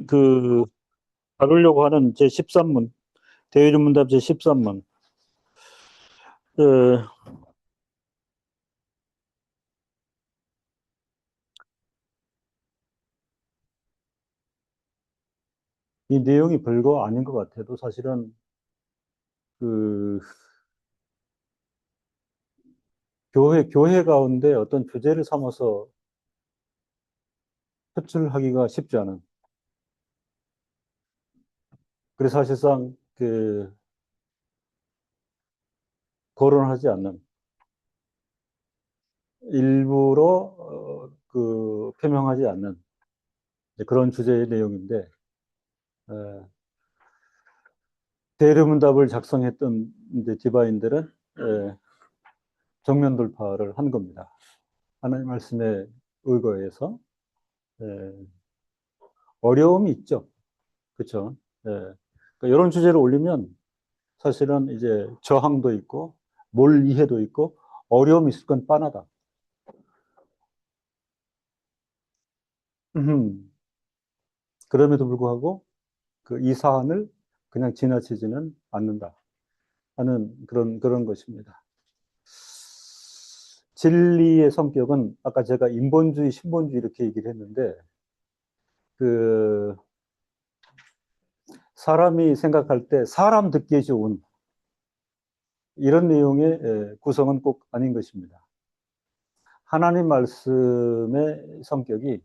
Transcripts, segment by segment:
그 다루려고 하는 제13문, 대의문답 제13문. 이 내용이 별거 아닌 것 같아도 사실은 그 교회 가운데 어떤 주제를 삼아서 표출하기가 쉽지 않은. 그래서 사실상 거론하지 않는, 일부러 표명하지 않는 그런 주제의 내용인데, 어, 대의문답을 작성했던 이제 디바인들은 정면 돌파를 한 겁니다. 하나님 말씀에 의거해서. 어려움이 있죠. 그렇죠? 그러니까 이런 주제를 올리면 사실은 이제 저항도 있고 뭘 이해도 있고 어려움이 있을 건 뻔하다. 그럼에도 불구하고 이 사안을 그냥 지나치지는 않는다 하는 그런 것입니다. 진리의 성격은 아까 제가 인본주의, 신본주의 이렇게 얘기를 했는데 사람이 생각할 때 사람 듣기에 좋은 이런 내용의 구성은 꼭 아닌 것입니다. 하나님 말씀의 성격이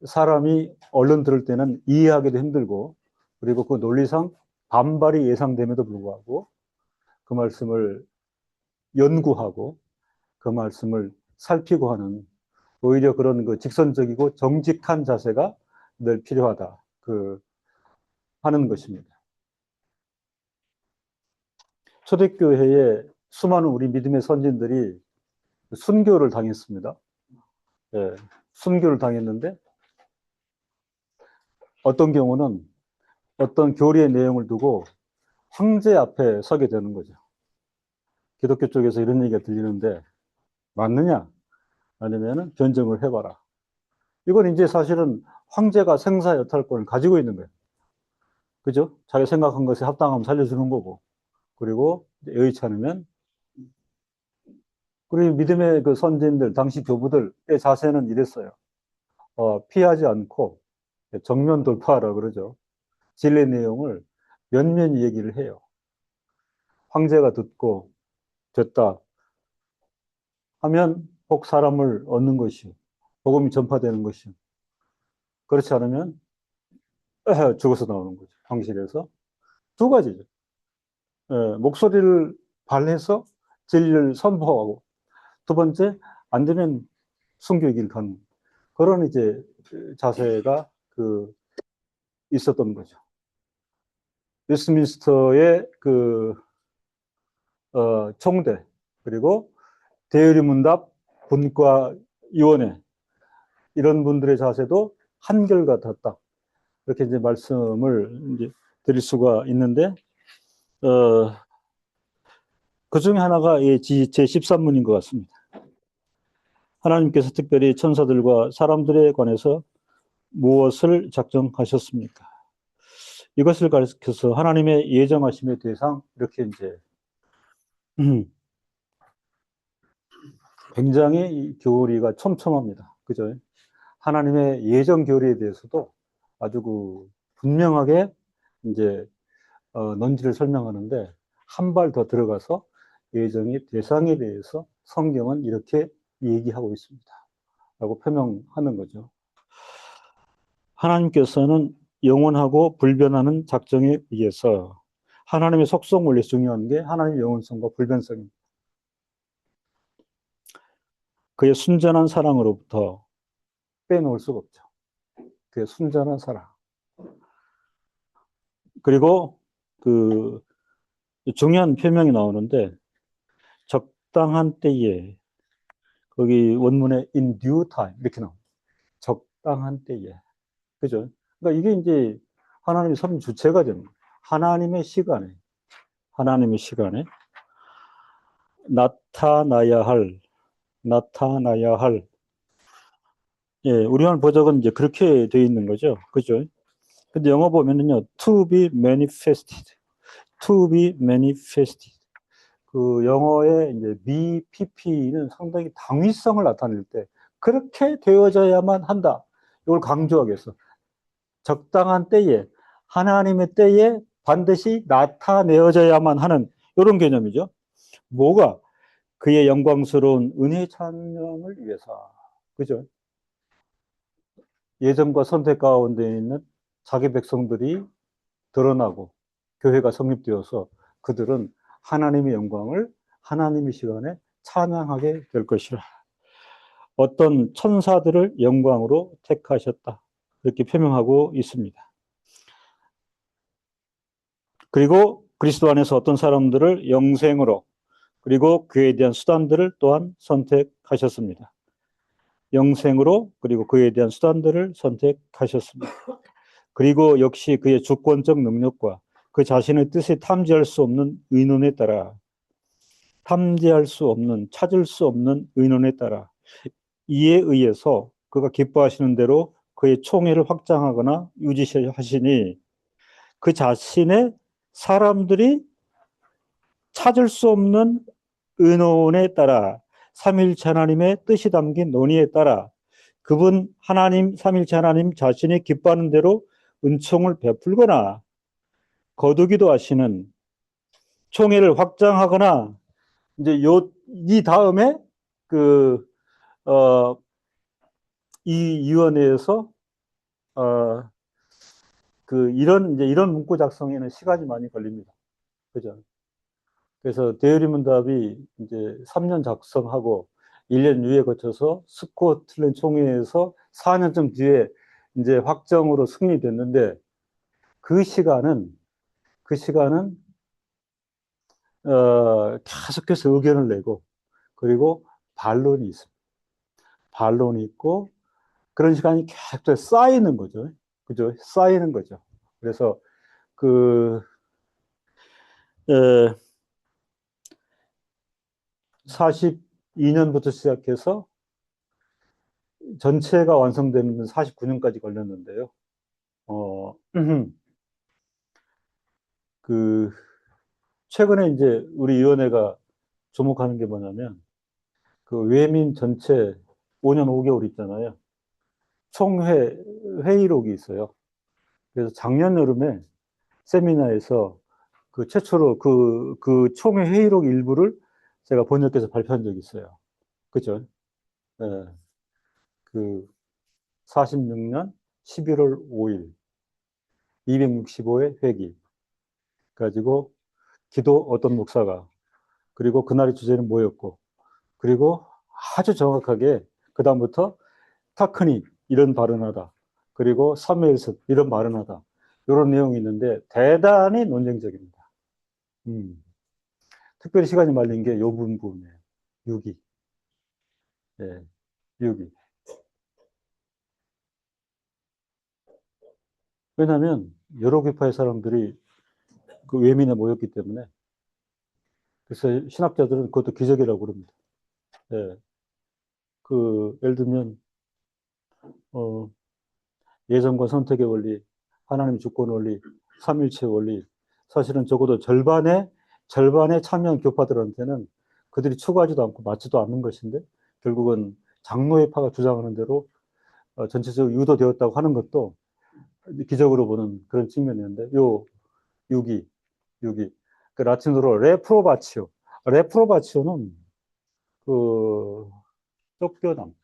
사람이 얼른 들을 때는 이해하기도 힘들고, 그리고 그 논리상 반발이 예상됨에도 불구하고 그 말씀을 연구하고 그 말씀을 살피고 하는, 오히려 그런 직선적이고 정직한 자세가 늘 필요하다 하는 것입니다. 초대교회에 수많은 우리 믿음의 선진들이 순교를 당했습니다. 예, 순교를 당했는데 어떤 경우는 어떤 교리의 내용을 두고 황제 앞에 서게 되는 거죠. 기독교 쪽에서 이런 얘기가 들리는데 맞느냐? 아니면 변증을 해봐라. 이건 이제 사실은 황제가 생사 여탈권을 가지고 있는 거예요. 그죠? 자기 생각한 것에 합당하면 살려주는 거고. 그리고 여의치 않으면, 그리고 믿음의 그 선진들, 당시 교부들의 자세는 이랬어요. 피하지 않고 정면 돌파하라 그러죠. 진리 내용을 면면히 얘기를 해요. 황제가 듣고 됐다 하면 꼭 사람을 얻는 것이요. 복음이 전파되는 것이요. 그렇지 않으면 죽어서 나오는 거죠. 황실에서. 두 가지죠. 목소리를 발해서 진리를 선포하고, 두 번째, 안 되면 순교의 길 가는 그런 이제 자세가 있었던 거죠. 웨스트민스터의 총대, 그리고 대의문답 분과위원회, 이런 분들의 자세도 한결같았다. 이렇게 이제 말씀을 이제 드릴 수가 있는데, 그 중에 하나가 제13문인 것 같습니다. 하나님께서 특별히 천사들과 사람들에 관해서 무엇을 작정하셨습니까? 이것을 가리켜서 하나님의 예정하심의 대상, 이렇게 이제 굉장히 교리가 촘촘합니다. 그죠? 하나님의 예정 교리에 대해서도 아주 분명하게 이제 논지를 설명하는데, 한 발 더 들어가서 예정의 대상에 대해서 성경은 이렇게 얘기하고 있습니다. 라고 표명하는 거죠. 하나님께서는 영원하고 불변하는 작정에 의해서, 하나님의 속성 원리 중요한 게 하나님의 영원성과 불변성입니다. 그의 순전한 사랑으로부터 빼놓을 수가 없죠. 그의 순전한 사랑. 그리고 중요한 표명이 나오는데, 적당한 때에, 거기 원문에 in due time 이렇게 나옵니다. 적당한 때에. 그죠? 그러니까 이게 이제 하나님의 섭리 주체가 됩니다. 하나님의 시간에 나타나야 할 예, 우리말 번역은 이제 그렇게 되어 있는 거죠. 그죠? 근데 영어 보면은요, to be manifested, to be manifested. 그 영어의 이제 BPP는 상당히 당위성을 나타낼 때 그렇게 되어져야만 한다. 이걸 강조하겠어. 적당한 때에, 하나님의 때에 반드시 나타내어져야만 하는 이런 개념이죠. 뭐가? 그의 영광스러운 은혜 찬양을 위해서. 그죠? 예정과 선택 가운데 있는 자기 백성들이 드러나고 교회가 성립되어서 그들은 하나님의 영광을 하나님의 시간에 찬양하게 될 것이라. 어떤 천사들을 영광으로 택하셨다. 이렇게 표명하고 있습니다. 그리고 그리스도 안에서 어떤 사람들을 영생으로, 그리고 그에 대한 수단들을 또한 선택하셨습니다. 영생으로, 그리고 그에 대한 수단들을 선택하셨습니다. 그리고 역시 그의 주권적 능력과 그 자신의 뜻에 탐지할 수 없는 의논에 따라, 탐지할 수 없는, 찾을 수 없는 의논에 따라 이에 의해서 그가 기뻐하시는 대로 그의 총회를 확장하거나 유지하시니, 그 자신의 사람들이 찾을 수 없는 의논에 따라, 삼일체 하나님의 뜻이 담긴 논의에 따라 그분 하나님, 삼일체 하나님 자신이 기뻐하는 대로 은총을 베풀거나 거두기도 하시는, 총회를 확장하거나, 이제 이 다음에 그, 이 위원회에서, 어, 이런 문구 작성에는 시간이 많이 걸립니다. 그죠? 그래서 대의리문답이 이제 3년 작성하고 1년 유예 거쳐서 스코틀랜드 총회에서 4년쯤 뒤에 이제 확정으로 승리됐는데, 그 시간은, 그 시간은, 계속해서 의견을 내고, 그리고 반론이 있습니다. 반론이 있고, 그런 시간이 계속 쌓이는 거죠. 그죠? 쌓이는 거죠. 그래서 그, 에, 42년부터 시작해서 전체가 완성되는 49년까지 걸렸는데요. 그, 최근에 이제 우리 위원회가 주목하는 게 뭐냐면, 그 외민 전체 5년 5개월 있잖아요. 총회, 회의록이 있어요. 그래서 작년 여름에 세미나에서 그 최초로 그 총회 회의록 일부를 제가 번역해서 발표한 적이 있어요. 그죠? 예, 그 46년 11월 5일 265회 회기 가지고 기도 어떤 목사가, 그리고 그날의 주제는 뭐였고, 그리고 아주 정확하게 그다음부터 타크니 이런 발언하다, 그리고 사무엘서 이런 발언하다, 이런 내용이 있는데 대단히 논쟁적입니다. 특별히 시간이 말린 게 요 부분이에요. 6위. 예, 6위. 왜냐하면 여러 교파의 사람들이 그 외민에 모였기 때문에. 그래서 신학자들은 그것도 기적이라고 그럽니다. 예, 예를 들면 어, 예정과 선택의 원리, 하나님 주권 원리, 삼일체 원리, 사실은 적어도 절반의 참여한 교파들한테는 그들이 추구하지도 않고 맞지도 않는 것인데, 결국은 장로회파가 주장하는 대로 전체적으로 유도되었다고 하는 것도 기적으로 보는 그런 측면이 있는데, 요 6위, 6위. 그 라틴어로 레프로바치오. 레프로바치오는 그 쫓겨남,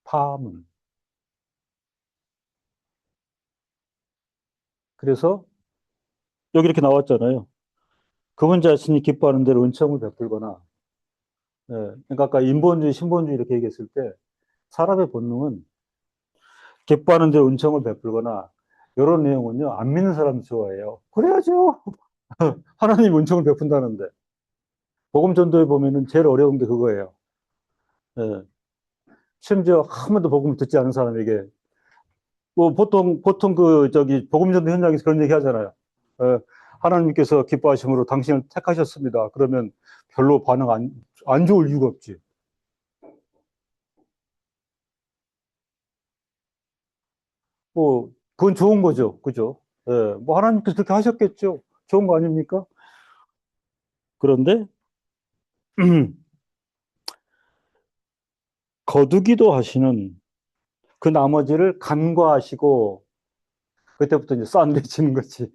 파문. 그래서 여기 이렇게 나왔잖아요. 그분 자신이 기뻐하는 대로 은총을 베풀거나, 예, 그러니까 아까 인본주의, 신본주의 이렇게 얘기했을 때 사람의 본능은 기뻐하는 대로 은총을 베풀거나, 이런 내용은요, 안 믿는 사람 좋아해요. 그래야죠. 하나님 은총을 베푼다는데. 복음 전도에 보면은 제일 어려운 게 그거예요. 예, 심지어 한 번도 복음을 듣지 않은 사람에게, 뭐 보통 복음 전도 현장에서 그런 얘기 하잖아요. 예, 하나님께서 기뻐하심으로 당신을 택하셨습니다. 그러면 별로 반응 안 좋을 이유가 없지. 뭐, 그건 좋은 거죠. 그죠? 예, 뭐, 하나님께서 그렇게 하셨겠죠. 좋은 거 아닙니까? 그런데, 거두기도 하시는 그 나머지를 간과하시고, 그때부터 이제 싼데지는 거지.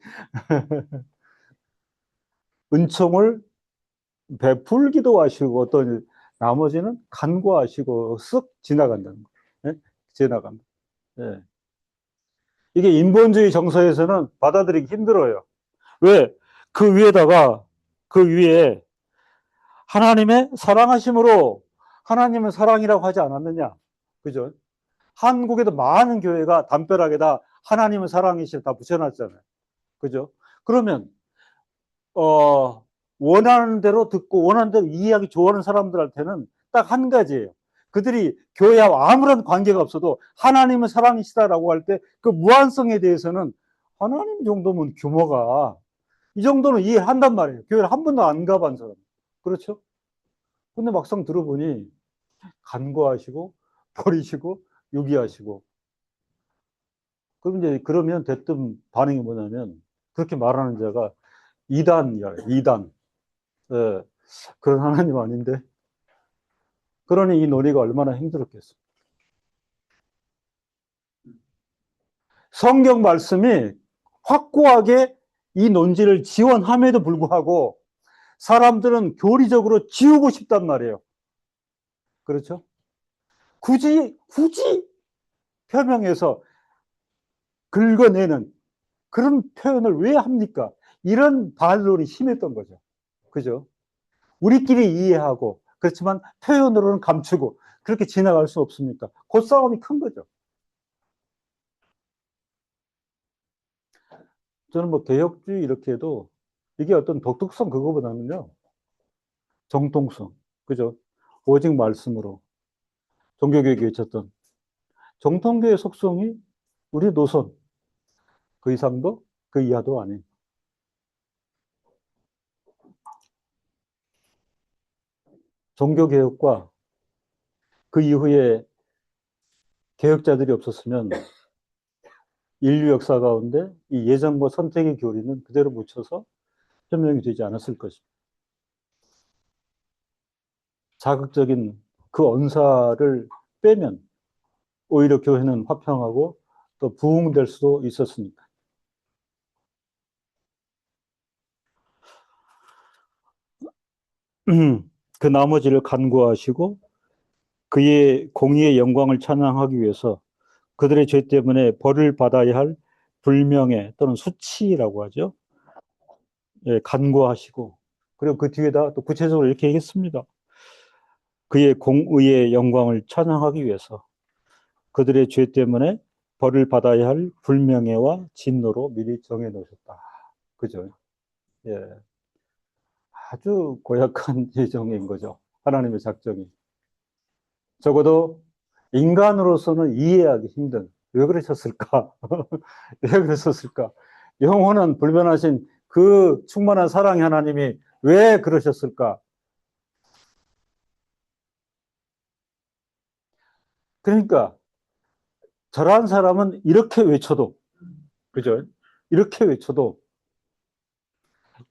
은총을 베풀기도 하시고, 어떤 나머지는 간과하시고, 쓱 지나간다는 거예요. 예? 지나간다. 예. 이게 인본주의 정서에서는 받아들이기 힘들어요. 왜? 그 위에다가, 그 위에 하나님의 사랑하심으로 하나님은 사랑이라고 하지 않았느냐? 그죠? 한국에도 많은 교회가 담벼락에 다 하나님은 사랑이시라 다 붙여놨잖아요. 그죠? 그러면, 원하는 대로 듣고 원하는 대로 이해하기 좋아하는 사람들한테는 딱 한 가지예요. 그들이 교회와 아무런 관계가 없어도 하나님은 사랑이시다라고 할 때 그 무한성에 대해서는 하나님 정도면 규모가 이 정도는 이해한단 말이에요. 교회를 한 번도 안 가본 사람. 그렇죠? 근데 막상 들어보니 간과하시고 버리시고 유기하시고 그럼 이제 그러면 대뜸 반응이 뭐냐면 그렇게 말하는 자가 이단이야. 이단. 예, 그런 하나님 아닌데. 그러니 이 논의가 얼마나 힘들었겠어. 성경 말씀이 확고하게 이 논지를 지원함에도 불구하고 사람들은 교리적으로 지우고 싶단 말이에요. 그렇죠? 굳이 표명해서 긁어내는 그런 표현을 왜 합니까? 이런 반론이 심했던 거죠. 그죠? 우리끼리 이해하고, 그렇지만 표현으로는 감추고, 그렇게 지나갈 수 없습니까? 그 싸움이 큰 거죠. 저는 뭐 개혁주의 이렇게 해도 이게 어떤 독특성 그거보다는요, 정통성. 그죠? 오직 말씀으로 종교개혁이 외쳤던 정통교의 속성이 우리 노선 그 이상도 그 이하도 아닌 종교개혁과 그 이후에 개혁자들이 없었으면 인류 역사 가운데 이 예정과 선택의 교리는 그대로 묻혀서 현명이 되지 않았을 것입니다. 자극적인 그 언사를 빼면 오히려 교회는 화평하고 또 부흥될 수도 있었으니까. 그 나머지를 간구하시고 그의 공의의 영광을 찬양하기 위해서 그들의 죄 때문에 벌을 받아야 할 불명예 또는 수치라고 하죠. 예, 간구하시고 그리고 그 뒤에다 또 구체적으로 이렇게 얘기했습니다. 그의 공의의 영광을 찬양하기 위해서 그들의 죄 때문에 벌을 받아야 할 불명예와 진노로 미리 정해 놓으셨다. 그죠? 예. 아주 고약한 예정인 거죠. 하나님의 작정이. 적어도 인간으로서는 이해하기 힘든. 왜 그러셨을까? 왜 그러셨을까? 영원한 불변하신 그 충만한 사랑의 하나님이 왜 그러셨을까? 그러니까 저러한 사람은 이렇게 외쳐도, 그죠? 이렇게 외쳐도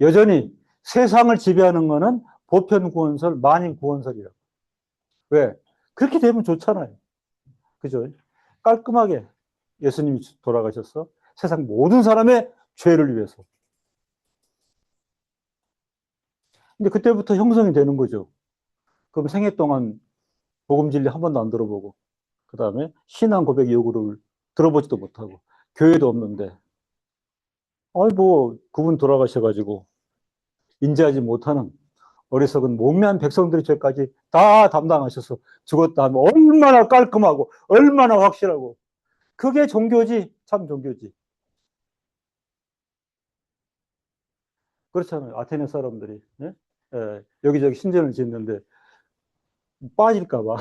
여전히 세상을 지배하는 거는 보편 구원설, 만인 구원설이라고. 왜? 그렇게 되면 좋잖아요. 그죠? 깔끔하게 예수님이 돌아가셨어. 세상 모든 사람의 죄를 위해서. 근데 그때부터 형성이 되는 거죠. 그럼 생애 동안 복음 진리 한 번도 안 들어보고, 그 다음에 신앙 고백 요구를 들어보지도 못하고, 교회도 없는데, 아이, 뭐, 그분 돌아가셔가지고, 인지하지 못하는 어리석은 목매한 백성들의 죄까지 다 담당하셔서 죽었다 하면 얼마나 깔끔하고, 얼마나 확실하고, 그게 종교지, 참 종교지. 그렇잖아요. 아테네 사람들이. 예? 예, 여기저기 신전을 짓는데 빠질까봐,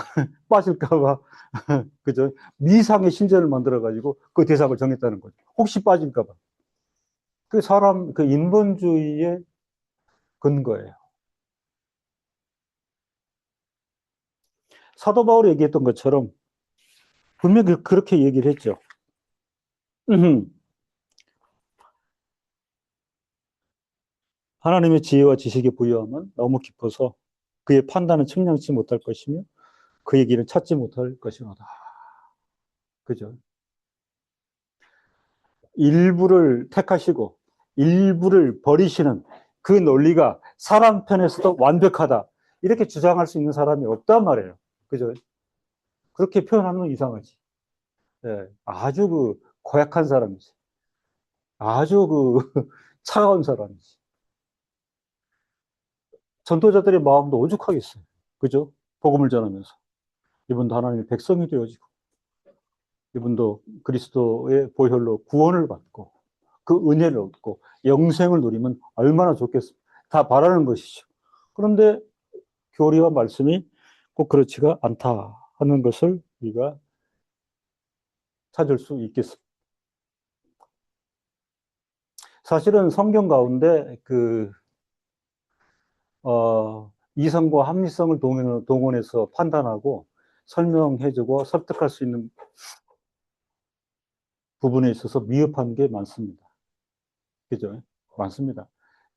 빠질까봐, 그죠? 미상의 신전을 만들어가지고 그 대상을 정했다는 거죠. 혹시 빠질까봐. 그 사람, 그 인본주의의 근거예요. 사도 바울이 얘기했던 것처럼 분명히 그렇게 얘기를 했죠. 하나님의 지혜와 지식의 부여함은 너무 깊어서 그의 판단은 측량치 못할 것이며 그의 길을 찾지 못할 것이로다. 그죠? 일부를 택하시고 일부를 버리시는 그 논리가 사람 편에서도 완벽하다. 이렇게 주장할 수 있는 사람이 없단 말이에요. 그죠? 그렇게 표현하는 건 이상하지. 예, 아주 고약한 사람이지. 아주 차가운 사람이지. 전도자들의 마음도 오죽하겠어요. 그죠? 복음을 전하면서. 이분도 하나님의 백성이 되어지고, 이분도 그리스도의 보혈로 구원을 받고, 그 은혜를 얻고, 영생을 누리면 얼마나 좋겠습니까? 다 바라는 것이죠. 그런데 교리와 말씀이 꼭 그렇지가 않다 하는 것을 우리가 찾을 수 있겠습니다. 사실은 성경 가운데 이성과 합리성을 동원해서 판단하고 설명해주고 설득할 수 있는 부분에 있어서 미흡한 게 많습니다. 그죠? 많습니다.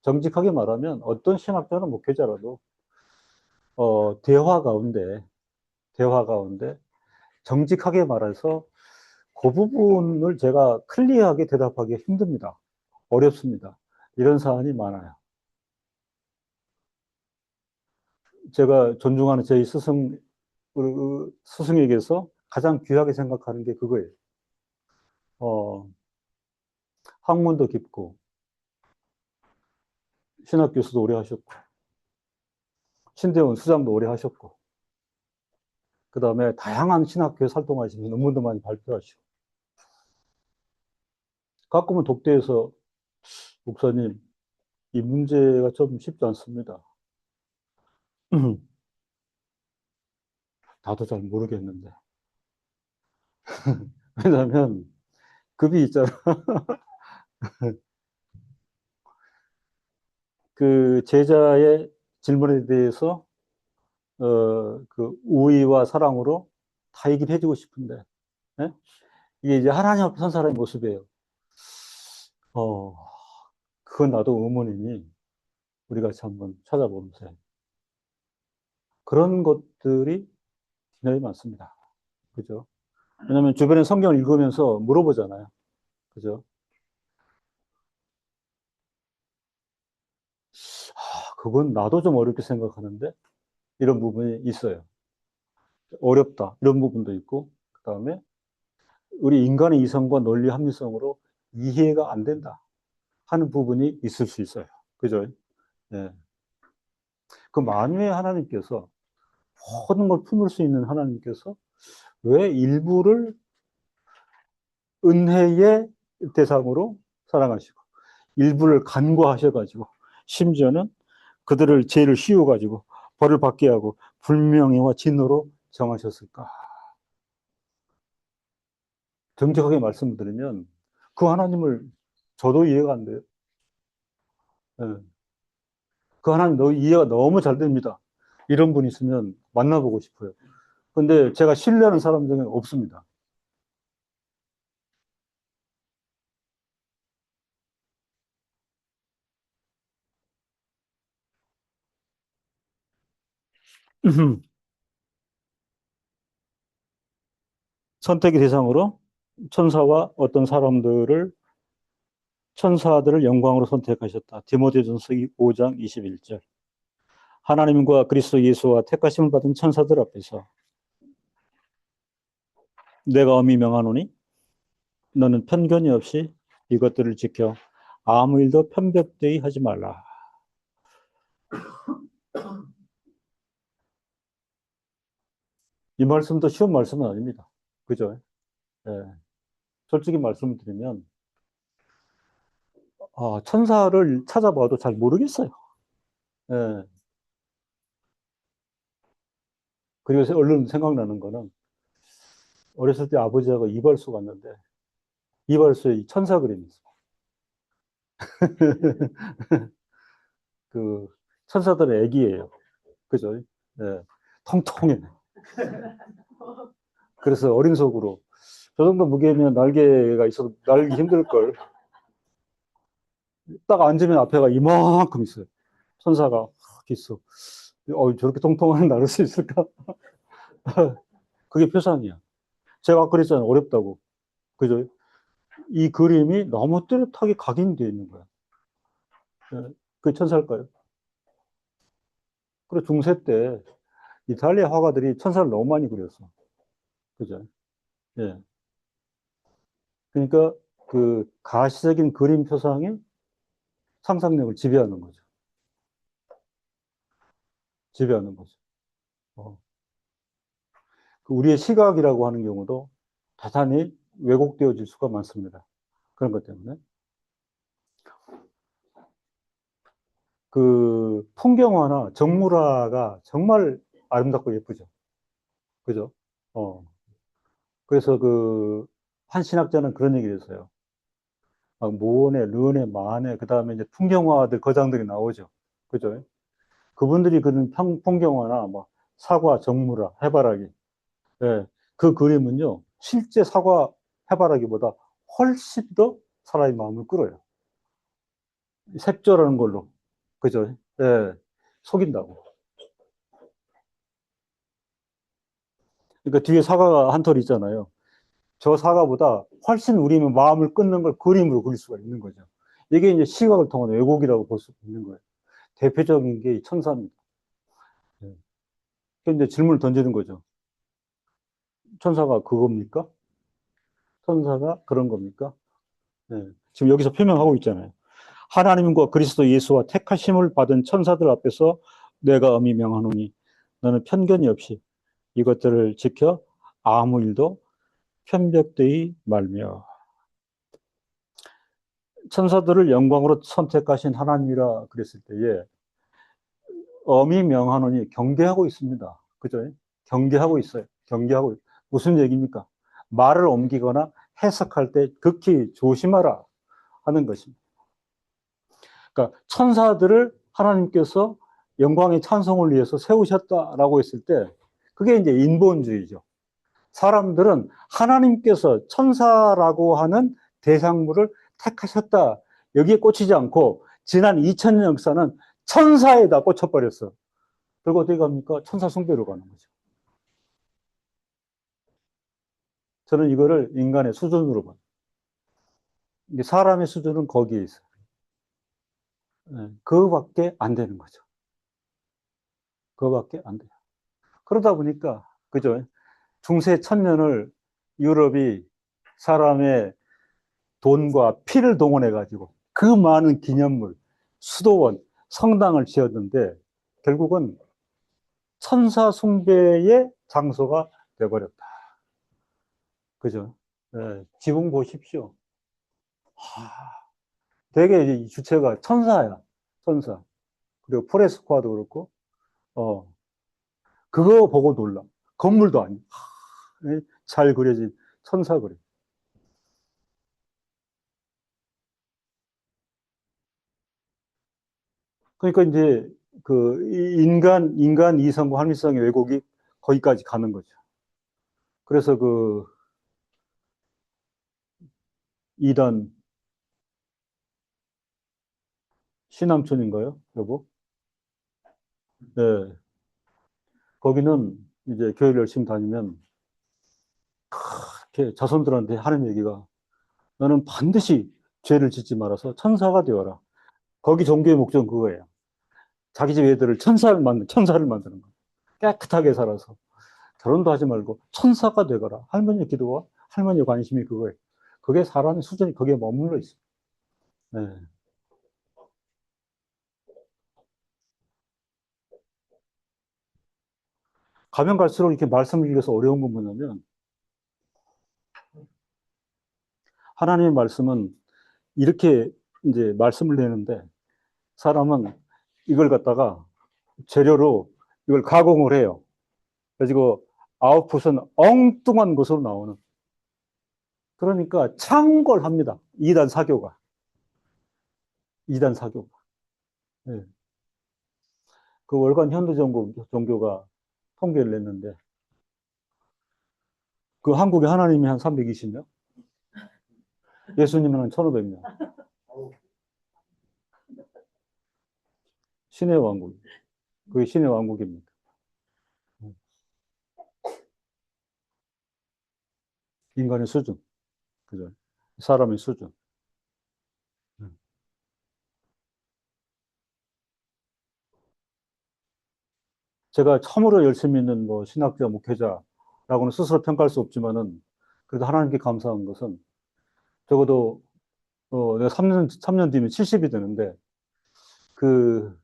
정직하게 말하면 어떤 신학자나 목회자라도 대화 가운데 정직하게 말해서 그 부분을 제가 클리어하게 대답하기 힘듭니다. 어렵습니다. 이런 사안이 많아요. 제가 존중하는 제 스승에게서 가장 귀하게 생각하는 게 그거예요. 어, 학문도 깊고, 신학 교수도 오래 하셨고, 신대원 수장도 오래 하셨고, 그 다음에 다양한 신학교에 활동하시면서 논문도 많이 발표하시고, 가끔은 독대에서 목사님, 이 문제가 좀 쉽지 않습니다. 나도 잘 모르겠는데. 왜냐하면 급이 있잖아. 그 제자의 질문에 대해서 그 우의와 사랑으로 다 얘기를 해주고 싶은데, 예? 이게 이제 하나님 앞에 선 사람의 모습이에요. 어, 그건 나도 의문이니 우리 같이 한번 찾아보면서 그런 것들이 굉장히 많습니다. 그죠? 왜냐하면 주변에 성경을 읽으면서 물어보잖아요. 그죠? 그건 나도 좀 어렵게 생각하는데 이런 부분이 있어요. 어렵다. 이런 부분도 있고, 그 다음에 우리 인간의 이성과 논리 합리성으로 이해가 안 된다 하는 부분이 있을 수 있어요. 그죠? 예. 그 만유의 하나님께서 모든 걸 품을 수 있는 하나님께서 왜 일부를 은혜의 대상으로 사랑하시고 일부를 간과하셔가지고 심지어는 그들을 죄를 씌워가지고 벌을 받게 하고 불명예와 진노로 정하셨을까? 정직하게 말씀드리면 그 하나님을 저도 이해가 안 돼요. 예. 그 하나님 이해가 너무 잘 됩니다. 이런 분 있으면 만나보고 싶어요. 근데 제가 신뢰하는 사람 중에 없습니다. 선택의 대상으로 어떤 천사들을 영광으로 선택하셨다. 디모데전서 5장 21절. 하나님과 그리스도 예수와 택하심을 받은 천사들 앞에서 내가 엄히 명하노니 너는 편견이 없이 이것들을 지켜 아무 일도 편벽되이 하지 말라. 이 말씀도 쉬운 말씀은 아닙니다. 그죠? 예. 솔직히 말씀드리면 천사를 찾아봐도 잘 모르겠어요. 예. 그리고 얼른 생각나는 거는 어렸을 때 아버지하고 이발소 갔는데 이발소에 이 천사 그림이 있어요. 그 천사들의 애기예요. 그죠? 예. 통통해. 그래서 어린 속으로 저 정도 무게면 날개가 있어도 날기 힘들걸. 딱 앉으면 앞에가 이만큼 있어요. 천사가 있어. 저렇게 통통한 나를 수 있을까? 그게 표상이야. 제가 아까 그랬잖아요. 어렵다고. 그죠? 이 그림이 너무 뚜렷하게 각인되어 있는 거야. 그게 천사일까요? 그리고 중세 때 이탈리아 화가들이 천사를 너무 많이 그렸어. 그죠? 예. 그러니까 그 가시적인 그림 표상이 상상력을 지배하는 거죠. 지배하는 거죠. 어. 우리의 시각이라고 하는 경우도 대단히 왜곡되어질 수가 많습니다. 그런 것 때문에. 그 풍경화나 정물화가 정말 아름답고 예쁘죠. 그죠? 어. 그래서 그, 한 신학자는 그런 얘기를 했어요. 막 모네, 르네, 마네, 그 다음에 이제 풍경화들, 거장들이 나오죠. 그죠? 그분들이 그런 풍경화나 뭐 사과, 정물화, 해바라기. 예. 그 그림은요, 실제 사과, 해바라기보다 훨씬 더 사람의 마음을 끌어요. 색조라는 걸로. 그죠? 예. 속인다고. 그러니까 뒤에 사과가 한 톨 있잖아요. 저 사과보다 훨씬 우리 마음을 끊는 걸 그림으로 그릴 수가 있는 거죠. 이게 이제 시각을 통한 왜곡이라고 볼 수 있는 거예요. 대표적인 게 천사입니다. 네. 근데 질문을 던지는 거죠. 천사가 그겁니까? 천사가 그런 겁니까? 네. 지금 여기서 표명하고 있잖아요. 하나님과 그리스도 예수와 택하심을 받은 천사들 앞에서 내가 엄히 명하노니 너는 편견이 없이 이것들을 지켜 아무 일도 편벽되이 말며. 천사들을 영광으로 선택하신 하나님이라 그랬을 때에 엄히 명하노니 경계하고 있습니다. 그죠? 경계하고 있어요. 경계하고. 무슨 얘기입니까? 말을 옮기거나 해석할 때 극히 조심하라 하는 것입니다. 그러니까 천사들을 하나님께서 영광의 찬송을 위해서 세우셨다라고 했을 때 그게 이제 인본주의죠. 사람들은 하나님께서 천사라고 하는 대상물을 택하셨다. 여기에 꽂히지 않고 지난 2000년 역사는 천사에다 꽂혀버렸어. 그리고 어떻게 갑니까? 천사 숭배로 가는 거죠. 저는 이거를 인간의 수준으로 봐요. 사람의 수준은 거기에 있어요. 그거밖에 안 되는 거죠. 그거밖에 안 돼요. 그러다 보니까, 그죠? 중세 천년을 유럽이 사람의 돈과 피를 동원해가지고 그 많은 기념물, 수도원, 성당을 지었는데 결국은 천사 숭배의 장소가 되어버렸다. 그죠? 지붕 보십시오. 되게 이제 주체가 천사야. 천사. 그리고 포레스코아도 그렇고, 어, 그거 보고 놀라. 건물도 아니고, 잘 그려진 천사 그림. 그러니까 이제 그 인간 이성과 합리성의 왜곡이 거기까지 가는 거죠. 그래서 그 이단 신함촌인가요, 여보? 네. 거기는 이제 교회를 열심히 다니면 이렇게 자손들한테 하는 얘기가 너는 반드시 죄를 짓지 말아서 천사가 되어라. 거기 종교의 목적은 그거예요. 자기 집 애들을 천사를 만드는 거예요. 깨끗하게 살아서. 결혼도 하지 말고 천사가 되거라. 할머니의 기도와 할머니의 관심이 그거예요. 그게 사람의 수준이 거기에 머물러 있어요. 네. 가면 갈수록 이렇게 말씀을 드려서 어려운 건 뭐냐면 하나님의 말씀은 이렇게 이제 말씀을 내는데 사람은 이걸 갖다가 재료로 이걸 가공을 해요. 그래가지고 아웃풋은 엉뚱한 것으로 나오는. 그러니까 창궐합니다. 이단 사교가. 이단 사교가. 네. 그 월간 현대 종교가 통계를 냈는데 그 한국에 하나님이 한 320명, 예수님은 한 1500명. 신의 왕국. 그게 신의 왕국입니다. 인간의 수준. 그죠? 사람의 수준. 제가 참으로 열심히 있는 뭐 신학자, 목회자라고는 스스로 평가할 수 없지만은 그래도 하나님께 감사한 것은 적어도 내가 3년 뒤면 70이 되는데 그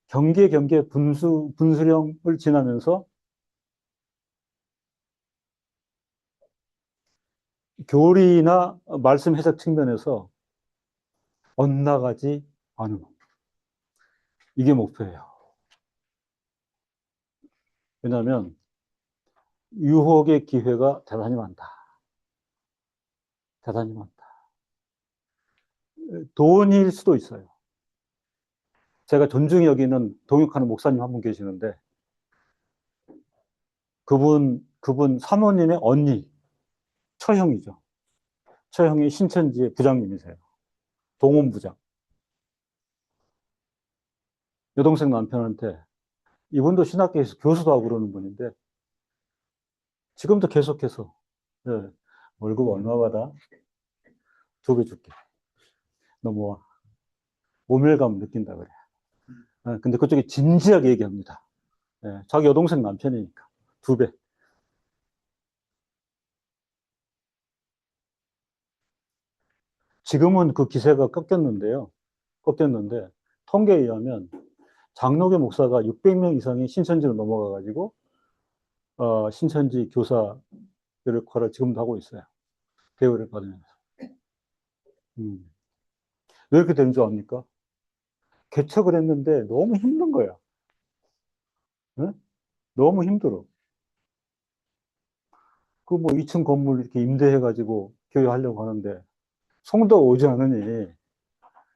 경계 분수령을 지나면서 교리나 말씀 해석 측면에서 엇나가지 않은 이게 목표예요. 왜냐하면 유혹의 기회가 대단히 많다. 대단히 많다. 돈일 수도 있어요. 제가 존중히 여기는 동역하는 목사님 한 분 계시는데 그분 사모님의 언니, 처형이죠. 처형이 신천지의 부장님이세요. 동원부장. 여동생 남편한테 이분도 신학교에서 교수도 하고 그러는 분인데 지금도 계속해서 네, 월급 얼마 받아? 2배 줄게. 너 뭐 모멸감 느낀다 그래. 근데 그쪽이 진지하게 얘기합니다. 네, 자기 여동생 남편이니까 2배. 지금은 그 기세가 꺾였는데요. 꺾였는데 통계에 의하면 장로교 목사가 600명 이상이 신천지로 넘어가가지고 신천지 교사 역할을 지금도 하고 있어요. 대우를 받으면서. 음. 왜 이렇게 되는 줄 압니까? 개척을 했는데 너무 힘든 거야. 네? 너무 힘들어. 그 뭐 2층 건물 이렇게 임대해가지고 교회 하려고 하는데 성도가 오지 않으니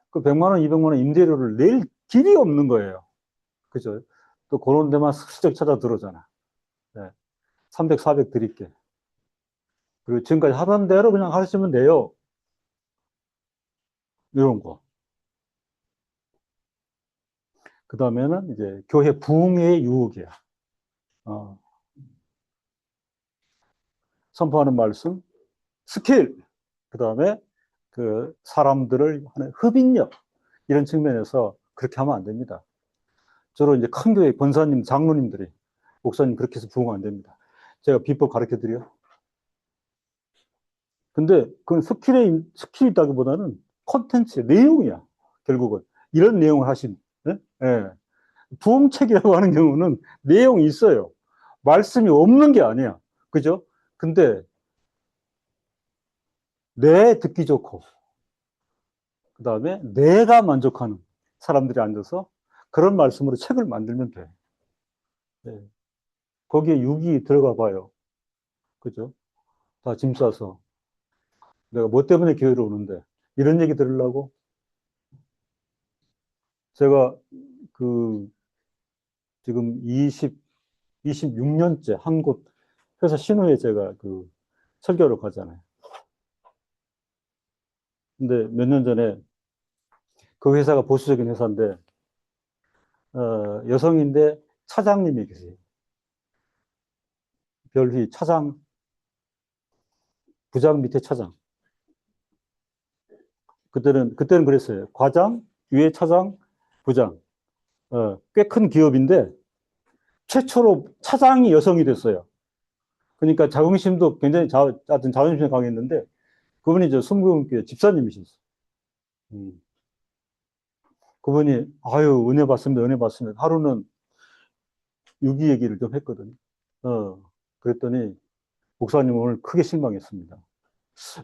그 100만 원, 200만 원 임대료를 낼 길이 없는 거예요. 그죠? 또 그런 데만 슬쩍 찾아 들어오잖아. 네. 300, 400 드릴게. 그리고 지금까지 하던 대로 그냥 하시면 돼요. 이런 거. 그 다음에는 이제 교회 부흥의 유혹이야. 어, 선포하는 말씀, 스킬, 그 다음에 그 사람들을 하는 흡인력, 이런 측면에서 그렇게 하면 안 됩니다. 주로 이제 큰 교회 권사님, 장로님들이, 목사님 그렇게 해서 부흥 안 됩니다. 제가 비법 가르쳐 드려. 근데 그건 스킬이 있다기보다는 컨텐츠, 내용이야. 결국은. 이런 내용을 하신, 예? 예. 부흥책이라고 하는 경우는 내용이 있어요. 말씀이 없는 게 아니야. 그죠? 근데 내 듣기 좋고, 그 다음에 내가 만족하는 사람들이 앉아서 그런 말씀으로 책을 만들면 돼. 네. 거기에 육이 들어가 봐요. 그죠? 다 짐 싸서. 내가 뭐 때문에 교회를 오는데. 이런 얘기 들으려고? 제가 그 지금 26년째 한 곳 회사 신호에 제가 그 설교를 가잖아요. 근데 몇 년 전에 그 회사가 보수적인 회사인데, 여성인데 차장님이 계세요. 별휘 차장, 부장 밑에 차장. 그때는 그랬어요. 과장, 위에 차장, 부장. 꽤 큰 기업인데, 최초로 차장이 여성이 됐어요. 그러니까 자긍심도 굉장히 하여튼 자존심이 강했는데, 그분이 저 순교교회 집사님이셨어요. 음. 그분이, 아유, 은혜 받습니다, 은혜 받습니다. 하루는 유기 얘기를 좀 했거든요. 그랬더니, 목사님 오늘 크게 실망했습니다.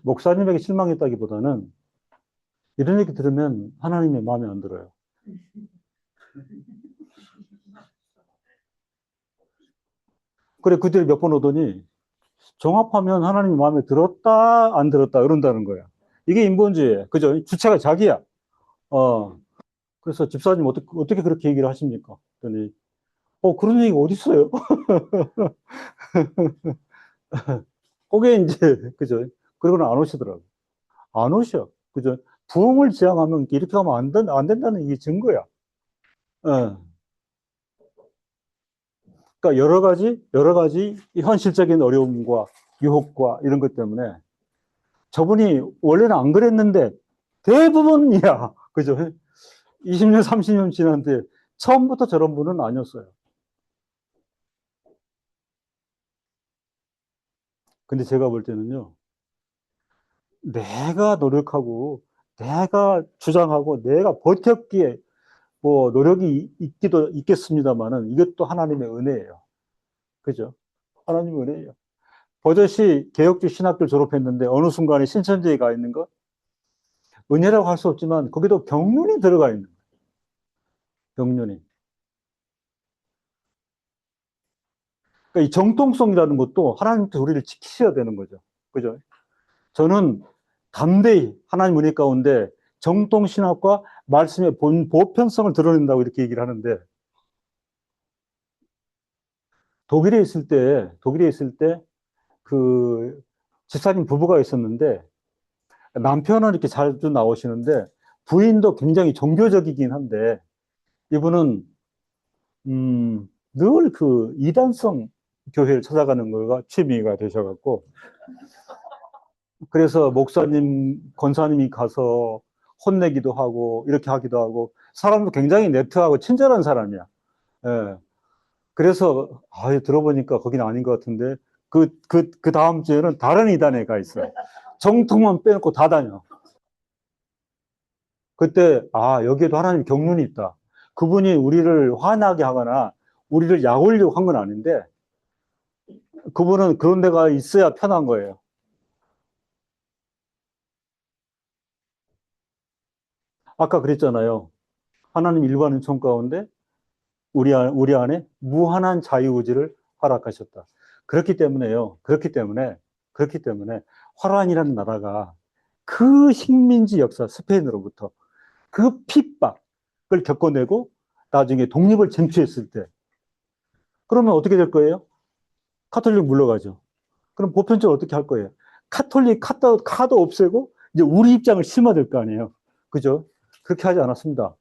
목사님에게 실망했다기보다는, 이런 얘기 들으면 하나님의 마음에 안 들어요. 그래, 그 뒤에 몇 번 오더니, 종합하면 하나님의 마음에 들었다, 안 들었다, 이런다는 거야. 이게 인본주의예요. 그죠? 주체가 자기야. 어. 그래서 집사님 어떻게 그렇게 얘기를 하십니까? 그랬더니, 그런 얘기가 어디 있어요? 그게 이제, 그죠? 그러고는 안 오시더라고요. 안 오셔. 그죠? 부흥을 지향하면 이렇게 하면 안 된다는 이게 증거야. 예. 그러니까 여러 가지 현실적인 어려움과 유혹과 이런 것 때문에 저분이 원래는 안 그랬는데 대부분이야. 그죠? 20년, 30년 지났는데 처음부터 저런 분은 아니었어요. 근데 제가 볼 때는요, 내가 노력하고, 내가 주장하고, 내가 버텼기에 뭐 노력이 있기도 있겠습니다만은 이것도 하나님의 은혜예요. 그죠? 하나님의 은혜예요. 버젓이 개혁주 신학교 졸업했는데 어느 순간에 신천지에 가 있는 거 은혜라고 할 수 없지만 거기도 경륜이 들어가 있는 거예요. 경륜이. 그러니까 이 정통성이라는 것도 하나님께서 우리를 지키셔야 되는 거죠. 그죠? 저는 담대히 하나님 은혜 가운데 정통신학과 말씀의 보편성을 드러낸다고 이렇게 얘기를 하는데 독일에 있을 때 그 집사님 부부가 있었는데 남편은 이렇게 자주 나오시는데 부인도 굉장히 종교적이긴 한데 이분은 늘 그 이단성 교회를 찾아가는 거가 취미가 되셔갖고 그래서 목사님, 권사님이 가서 혼내기도 하고 이렇게 하기도 하고 사람도 굉장히 네트하고 친절한 사람이야. 예. 그래서 들어보니까 거기는 아닌 것 같은데 그 다음 주에는 다른 이단에 가 있어요. 정통만 빼놓고 다 다녀. 그때 여기에도 하나님 경륜이 있다. 그분이 우리를 화나게 하거나 우리를 약올리고 한 건 아닌데 그분은 그런 데가 있어야 편한 거예요. 아까 그랬잖아요. 하나님 일관한 총 가운데 우리 안에 무한한 자유의지를 허락하셨다. 그렇기 때문에 화란이라는 나라가 그 식민지 역사 스페인으로부터 그 핍박을 겪어내고 나중에 독립을 쟁취했을 때 그러면 어떻게 될 거예요? 카톨릭 물러가죠. 그럼 보편적으로 어떻게 할 거예요? 카톨릭 카드 없애고 이제 우리 입장을 심어야 될 거 아니에요. 그죠? 그렇게 하지 않았습니다.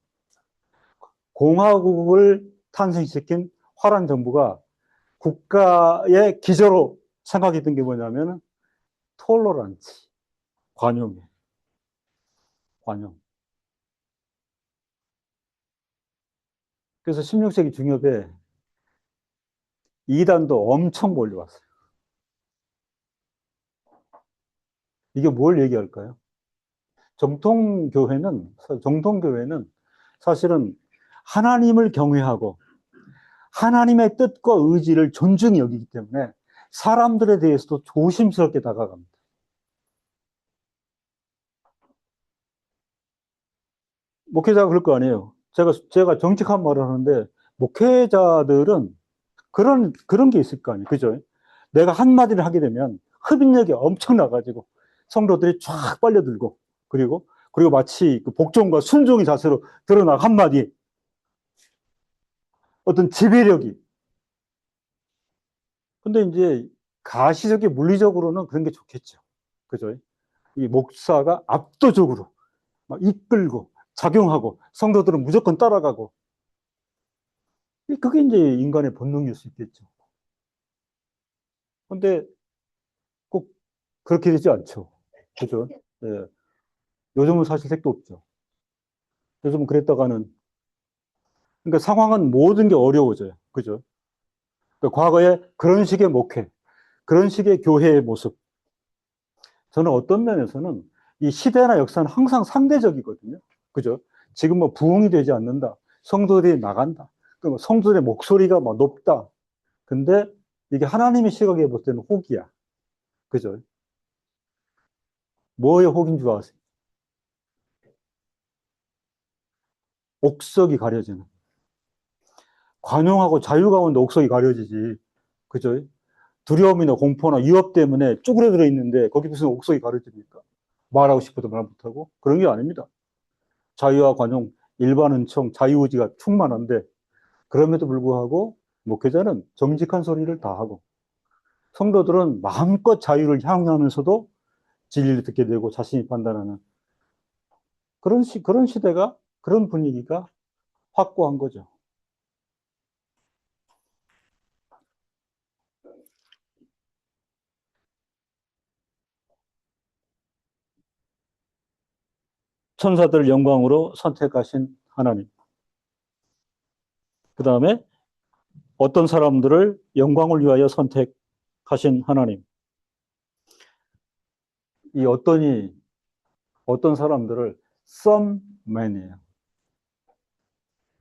공화국을 탄생시킨 화란 정부가 국가의 기저로 생각했던 게 뭐냐면 톨러란치, 관용이에요. 관용. 그래서 16세기 중엽에 이단도 엄청 몰려왔어요. 이게 뭘 얘기할까요? 정통교회는 사실은 하나님을 경외하고 하나님의 뜻과 의지를 존중히 여기기 때문에 사람들에 대해서도 조심스럽게 다가갑니다. 목회자가 그럴 거 아니에요. 제가 정직한 말을 하는데 목회자들은 그런 게 있을 거 아니에요. 그죠? 내가 한마디를 하게 되면 흡인력이 엄청 나가지고 성도들이 쫙 빨려들고 그리고 마치 그 복종과 순종의 자세로 드러나 한마디 어떤 지배력이. 근데 이제 가시적인 물리적으로는 그런 게 좋겠죠. 그죠? 이 목사가 압도적으로 막 이끌고 작용하고 성도들은 무조건 따라가고 그게 이제 인간의 본능일 수 있겠죠. 근데 꼭 그렇게 되지 않죠. 그죠? 예. 요즘은 사실 택도 없죠. 요즘은 그랬다가는 그러니까 상황은 모든 게 어려워져요. 그죠? 그러니까 과거에 그런 식의 목회, 그런 식의 교회의 모습. 저는 어떤 면에서는 이 시대나 역사는 항상 상대적이거든요. 그죠? 지금 뭐 부흥이 되지 않는다. 성도들이 나간다. 그럼 성도들의 목소리가 막 높다. 근데 이게 하나님의 시각에 볼 때는 혹이야. 그죠? 뭐의 혹인 줄 아세요? 옥석이 가려지는. 관용하고 자유 가운데 옥석이 가려지지. 그죠? 두려움이나 공포나 위협 때문에 쪼그려들어 있는데 거기 무슨 옥석이 가려집니까? 말하고 싶어도 말 못하고 그런 게 아닙니다. 자유와 관용, 일반 은총, 자유의지가 충만한데 그럼에도 불구하고 목회자는 정직한 소리를 다 하고 성도들은 마음껏 자유를 향유하면서도 진리를 듣게 되고 자신이 판단하는 그런 시대가, 그런 분위기가 확고한 거죠. 천사들 영광으로 선택하신 하나님. 그 다음에 어떤 사람들을 영광을 위하여 선택하신 하나님. 이 어떤 사람들을 some man이에요.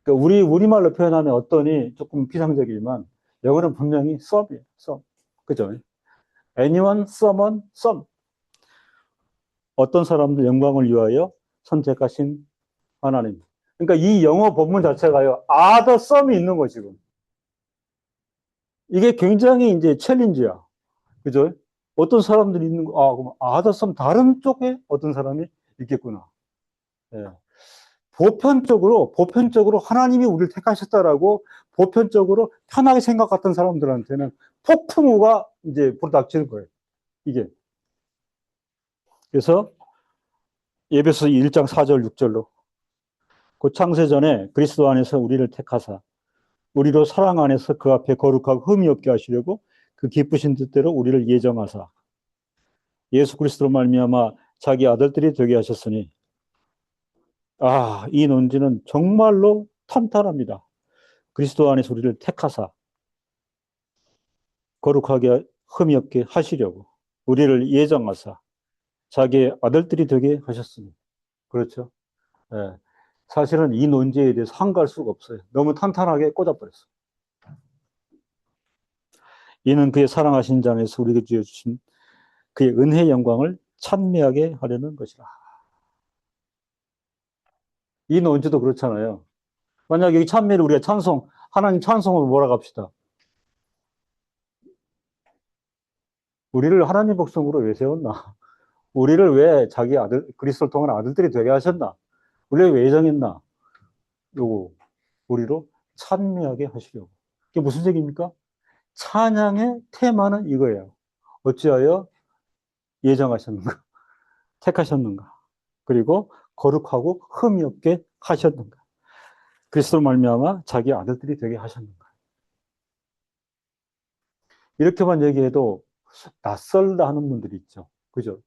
그러니까 우리말로 표현하면 어떤이 조금 비상적이지만 영어는 분명히 some이에요. some. 그죠? anyone, someone, some. 어떤 사람들 영광을 위하여 선택하신 하나님. 그러니까 이 영어 본문 자체가요, other some이 있는 거 지금. 이게 굉장히 이제 챌린지야. 그죠? 어떤 사람들이 있는 거, 그럼 other some 다른 쪽에 어떤 사람이 있겠구나. 예. 보편적으로 하나님이 우리를 택하셨다라고 보편적으로 편하게 생각했던 사람들한테는 폭풍우가 이제 불어닥치는 거예요. 이게. 그래서 에베소서 1장 4절 6절로 그 창세전에 그리스도 안에서 우리를 택하사 우리로 사랑 안에서 그 앞에 거룩하고 흠이 없게 하시려고 그 기쁘신 뜻대로 우리를 예정하사 예수 그리스도로 말미암아 자기 아들들이 되게 하셨으니 이 논지는 정말로 탄탄합니다. 그리스도 안에서 우리를 택하사 거룩하게 흠이 없게 하시려고 우리를 예정하사 자기의 아들들이 되게 하셨으니 그렇죠. 예. 사실은 이 논지에 대해서 한가할 수가 없어요. 너무 탄탄하게 꽂아버렸어. 이는 그의 사랑하신 자 안에서 우리에게 주신 그의 은혜의 영광을 찬미하게 하려는 것이라. 이 논지도 그렇잖아요. 만약에 이 찬미를 우리가 하나님 찬송으로 몰아갑시다. 우리를 하나님 백성으로 왜 세웠나? 우리를 왜 자기 아들, 그리스도를 통한 아들들이 되게 하셨나? 우리를 왜 예정했나? 요거, 우리로 찬미하게 하시려고. 이게 무슨 얘기입니까? 찬양의 테마는 이거예요. 어찌하여 예정하셨는가? 택하셨는가? 그리고 거룩하고 흠이 없게 하셨는가? 그리스도 말미암아 자기 아들들이 되게 하셨는가? 이렇게만 얘기해도 낯설다 하는 분들이 있죠. 그죠?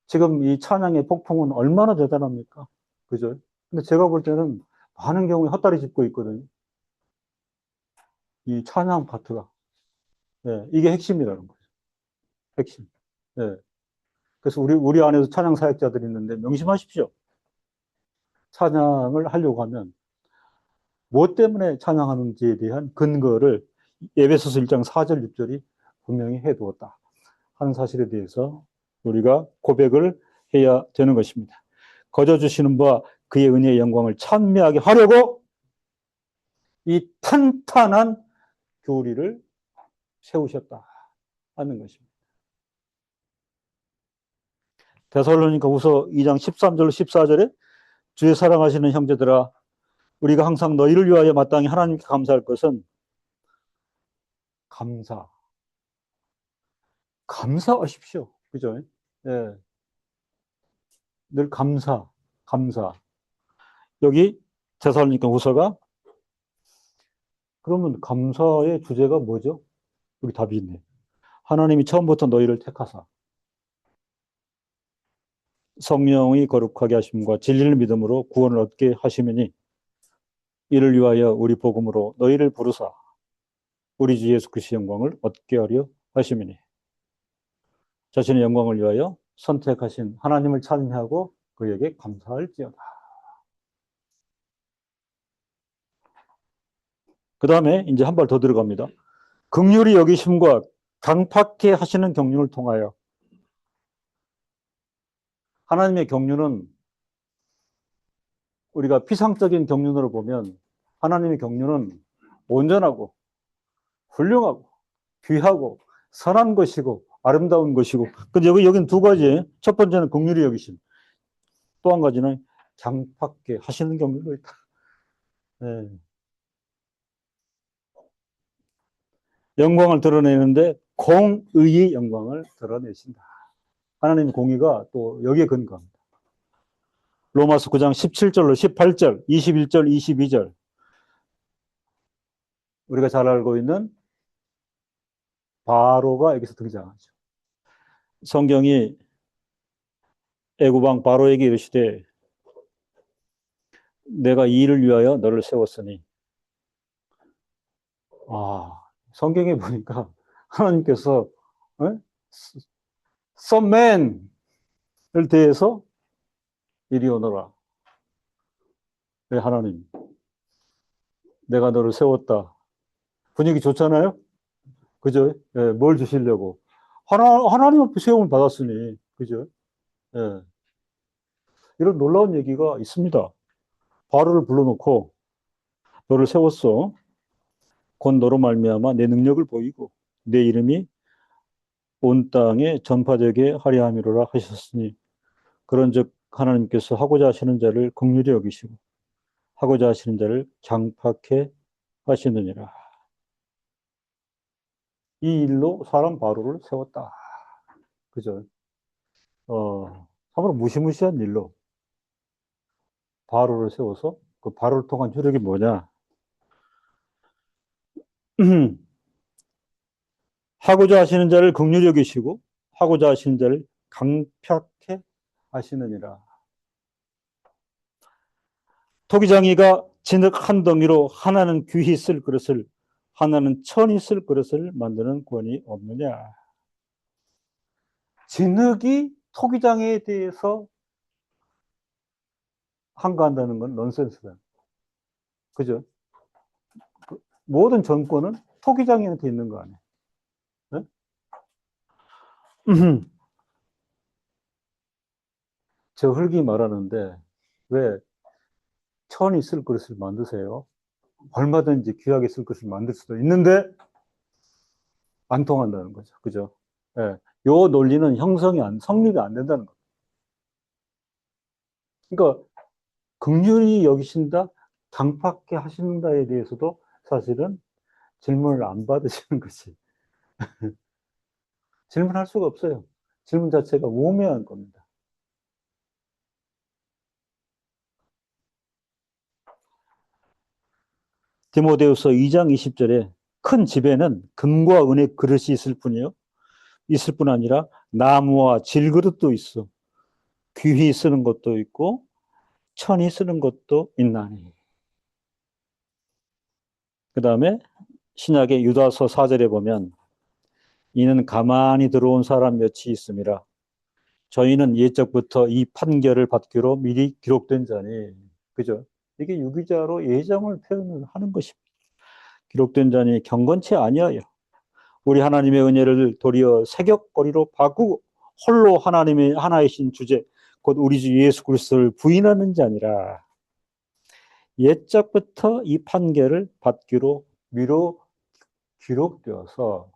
지금 이 찬양의 폭풍은 얼마나 대단합니까? 그죠? 근데 제가 볼 때는 많은 경우에 헛다리 짚고 있거든요. 이 찬양 파트가. 예, 이게 핵심이라는 거죠. 핵심. 예. 그래서 우리 안에서 찬양 사역자들이 있는데 명심하십시오. 찬양을 하려고 하면 무엇 때문에 찬양하는지에 대한 근거를 에베소서 1장 4절 6절이 분명히 해두었다 하는 사실에 대해서 우리가 고백을 해야 되는 것입니다. 거저 주시는 바와 그의 은혜의 영광을 찬미하게 하려고 이 탄탄한 교리를 세우셨다 하는 것입니다. 데살로니가후서 2장 13절로 14절에 주의 사랑하시는 형제들아 우리가 항상 너희를 위하여 마땅히 하나님께 감사할 것은 감사하십시오. 그죠? 예. 늘 감사. 여기 데살로니가후서가 그러면 감사의 주제가 뭐죠? 여기 답이 있네. 하나님이 처음부터 너희를 택하사 성령의 거룩하게 하심과 진리를 믿음으로 구원을 얻게 하시매니 이를 위하여 우리 복음으로 너희를 부르사 우리 주 예수 그리스도의 영광을 얻게 하려 하심이니 자신의 영광을 위하여 선택하신 하나님을 찬미하고 그에게 감사할지어다. 그 다음에 이제 한 발 더 들어갑니다. 긍휼히 여기심과 강팍해 하시는 경륜을 통하여 하나님의 경륜은 우리가 피상적인 경륜으로 보면 하나님의 경륜은 온전하고 훌륭하고 귀하고 선한 것이고 아름다운 것이고 근데 여기는 두 가지 첫 번째는 긍휼히 여기심 또 한 가지는 강팍해 하시는 경륜도 있다. 네. 영광을 드러내는데 공의의 영광을 드러내신다. 하나님의 공의가 또 여기에 근거합니다. 로마서 9장 17절로 18절, 21절, 22절. 우리가 잘 알고 있는 바로가 여기서 등장하죠. 성경이 애굽왕 바로에게 이르시되 내가 이 일을 위하여 너를 세웠으니. 성경에 보니까 하나님께서 썸맨을 대해서 이리 오너라. 네, 하나님, 내가 너를 세웠다. 분위기 좋잖아요? 그죠? 예, 뭘 주시려고? 하나님 앞에 세움을 받았으니, 그죠? 예, 이런 놀라운 얘기가 있습니다. 바로를 불러놓고 너를 세웠어. 곧 너로 말미암아 내 능력을 보이고 내 이름이 온 땅에 전파되게 하려 함이로라 하셨으니 그런즉 하나님께서 하고자 하시는 자를 긍휼히 여기시고 하고자 하시는 자를 장팍해 하시느니라. 이 일로 사람 바로를 세웠다. 그죠? 참으로 무시무시한 일로 바로를 세워서 그 바로를 통한 효력이 뭐냐? 하고자 하시는 자를 긍휼히 여기시고 하고자 하시는 자를 강팍해 하시느니라. 토기장이가 진흙 한 덩이로 하나는 귀히 쓸 그릇을 하나는 천히 쓸 그릇을 만드는 권이 없느냐. 진흙이 토기장에 대해서 한가한다는 건 넌센스다. 그죠? 모든 정권은 토기장이한테 있는 거 아니에요. 네? 저 흙이 말하는데 왜 천이 쓸 그릇을 만드세요? 얼마든지 귀하게 쓸 것을 만들 수도 있는데 안 통한다는 거죠. 그죠? 예. 요 논리는 성립이 안 된다는 거죠. 그러니까 긍휼히 여기신다, 강팍게 하신다에 대해서도 사실은 질문을 안 받으시는 것이 질문할 수가 없어요. 질문 자체가 우매한 겁니다. 디모데후서 2장 20절에 큰 집에는 금과 은의 그릇이 있을 뿐 아니라 나무와 질그릇도 있어. 귀히 쓰는 것도 있고 천히 쓰는 것도 있나니. 그 다음에 신약의 유다서 4절에 보면 이는 가만히 들어온 사람 몇이 있음이라. 저희는 옛적부터 이 판결을 받기로 미리 기록된 자니. 그죠? 이게 유기자로 예정을 표현을 하는 것입니다. 기록된 자니 경건치 아니하여 우리 하나님의 은혜를 도리어 세격거리로 바꾸고 홀로 하나님의 하나이신 주제 곧 우리 주 예수 그리스도를 부인하는 자니라. 옛적부터 이 판결을 받기로 미로 기록되어서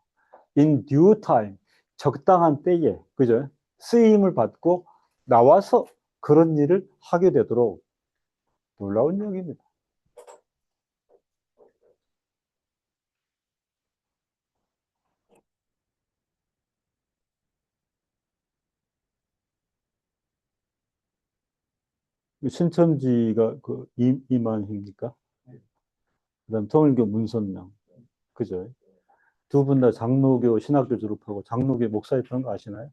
in due time 적당한 때에 그죠? 쓰임을 받고 나와서 그런 일을 하게 되도록 놀라운 얘기입니다. 신천지가 그 이만희입니까? 그다음 통일교 문선명, 그죠? 두 분 다 장로교 신학교 졸업하고 장로교 목사였던 거 아시나요?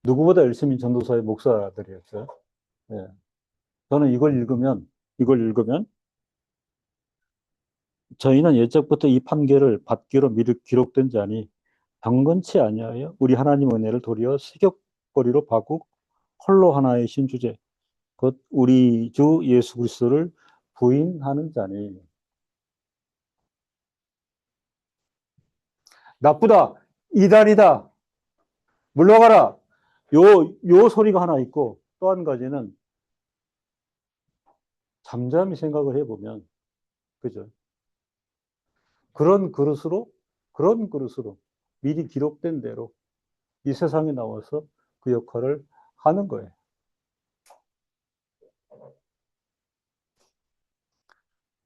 누구보다 열심히 전도사의 목사들이었어요. 예. 저는 이걸 읽으면 저희는 옛적부터 이 판결을 받기로 미리 기록된 자니 경건치 아니하여 우리 하나님 은혜를 도리어 세격거리로 바꾸고 홀로 하나이신 주제 곧 우리 주 예수 그리스도를 부인하는 자니. 나쁘다, 이단이다, 물러가라, 요 소리가 하나 있고 또 한 가지는 잠잠히 생각을 해보면 그죠? 그런 그릇으로 미리 기록된 대로 이 세상에 나와서 그 역할을 하는 거예요.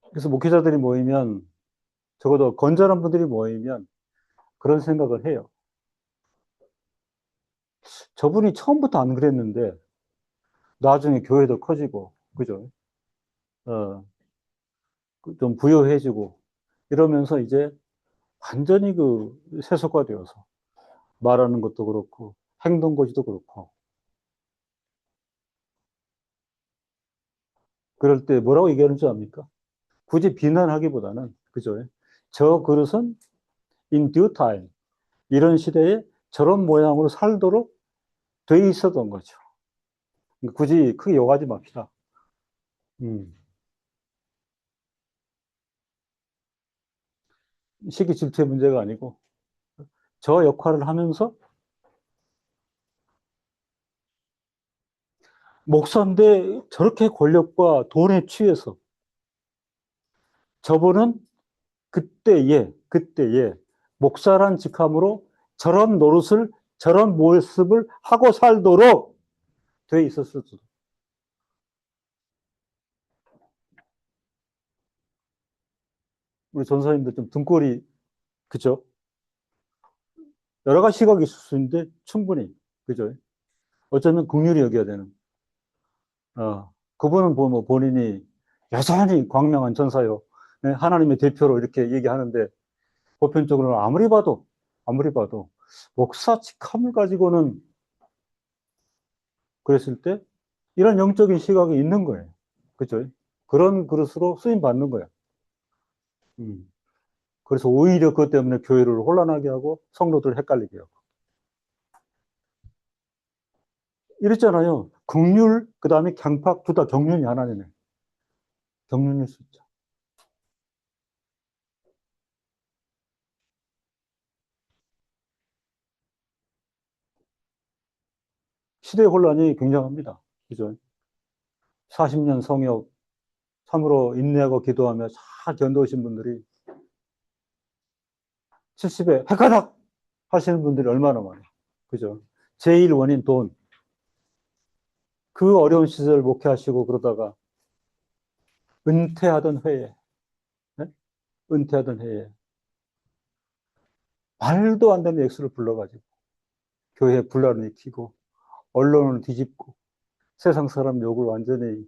그래서 목회자들이 모이면 적어도 건전한 분들이 모이면 그런 생각을 해요. 저분이 처음부터 안 그랬는데 나중에 교회도 커지고, 그죠? 어, 좀 부여해지고 이러면서 이제 완전히 그 세속화되어서 말하는 것도 그렇고 행동 거지도 그렇고 그럴 때 뭐라고 얘기하는 줄 압니까? 굳이 비난하기보다는 그죠? 저 그릇은 in due time 이런 시대에 저런 모양으로 살도록 돼 있었던 거죠. 굳이 크게 욕하지 맙시다. 음. 시기 질투의 문제가 아니고 저 역할을 하면서 목사인데 저렇게 권력과 돈에 취해서 저분은 그때에 목사란 직함으로 저런 노릇을 저런 모습을 하고 살도록 돼 있었을 수도. 우리 전사님도 좀 등골이 그죠? 여러 가지 시각이 있을 수 있는데 충분히 그죠? 어쩌면 긍휼히 여겨야 되는. 그분은 뭐 본인이 여전히 광명한 전사요. 네, 하나님의 대표로 이렇게 얘기하는데 보편적으로는 아무리 봐도 목사 직함을 가지고는 그랬을 때 이런 영적인 시각이 있는 거예요. 그죠? 그런 그릇으로 쓰임 받는 거예요. 음. 그래서 오히려 그것 때문에 교회를 혼란하게 하고 성도들 헷갈리게 하고. 이랬잖아요. 긍휼, 그 다음에 강팍, 둘 다 경륜이 하나님의 경륜일 수 있죠. 시대 혼란이 굉장합니다. 그죠? 40년 성역, 참으로 인내하고 기도하며 잘 견뎌오신 분들이 70에 헷가닥 하시는 분들이 얼마나 많아요. 그죠? 제일 원인 돈. 그 어려운 시절 목회하시고 그러다가 은퇴하던 해에, 네? 은퇴하던 해에 말도 안 되는 액수를 불러가지고 교회 분란을 일으키고 언론을 뒤집고 세상 사람 욕을 완전히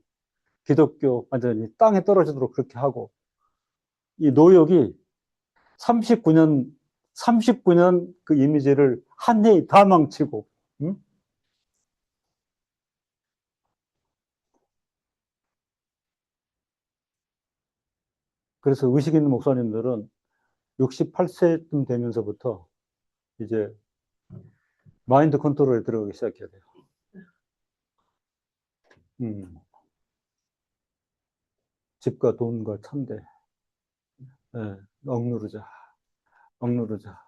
기독교 완전히 땅에 떨어지도록 그렇게 하고 이 노역이 39년 39년 그 이미지를 한 해에 다 망치고 응? 그래서 의식 있는 목사님들은 68세쯤 되면서부터 이제 마인드 컨트롤에 들어가기 시작해야 돼요. 음, 집과 돈과 천대, 예, 억누르자, 억누르자.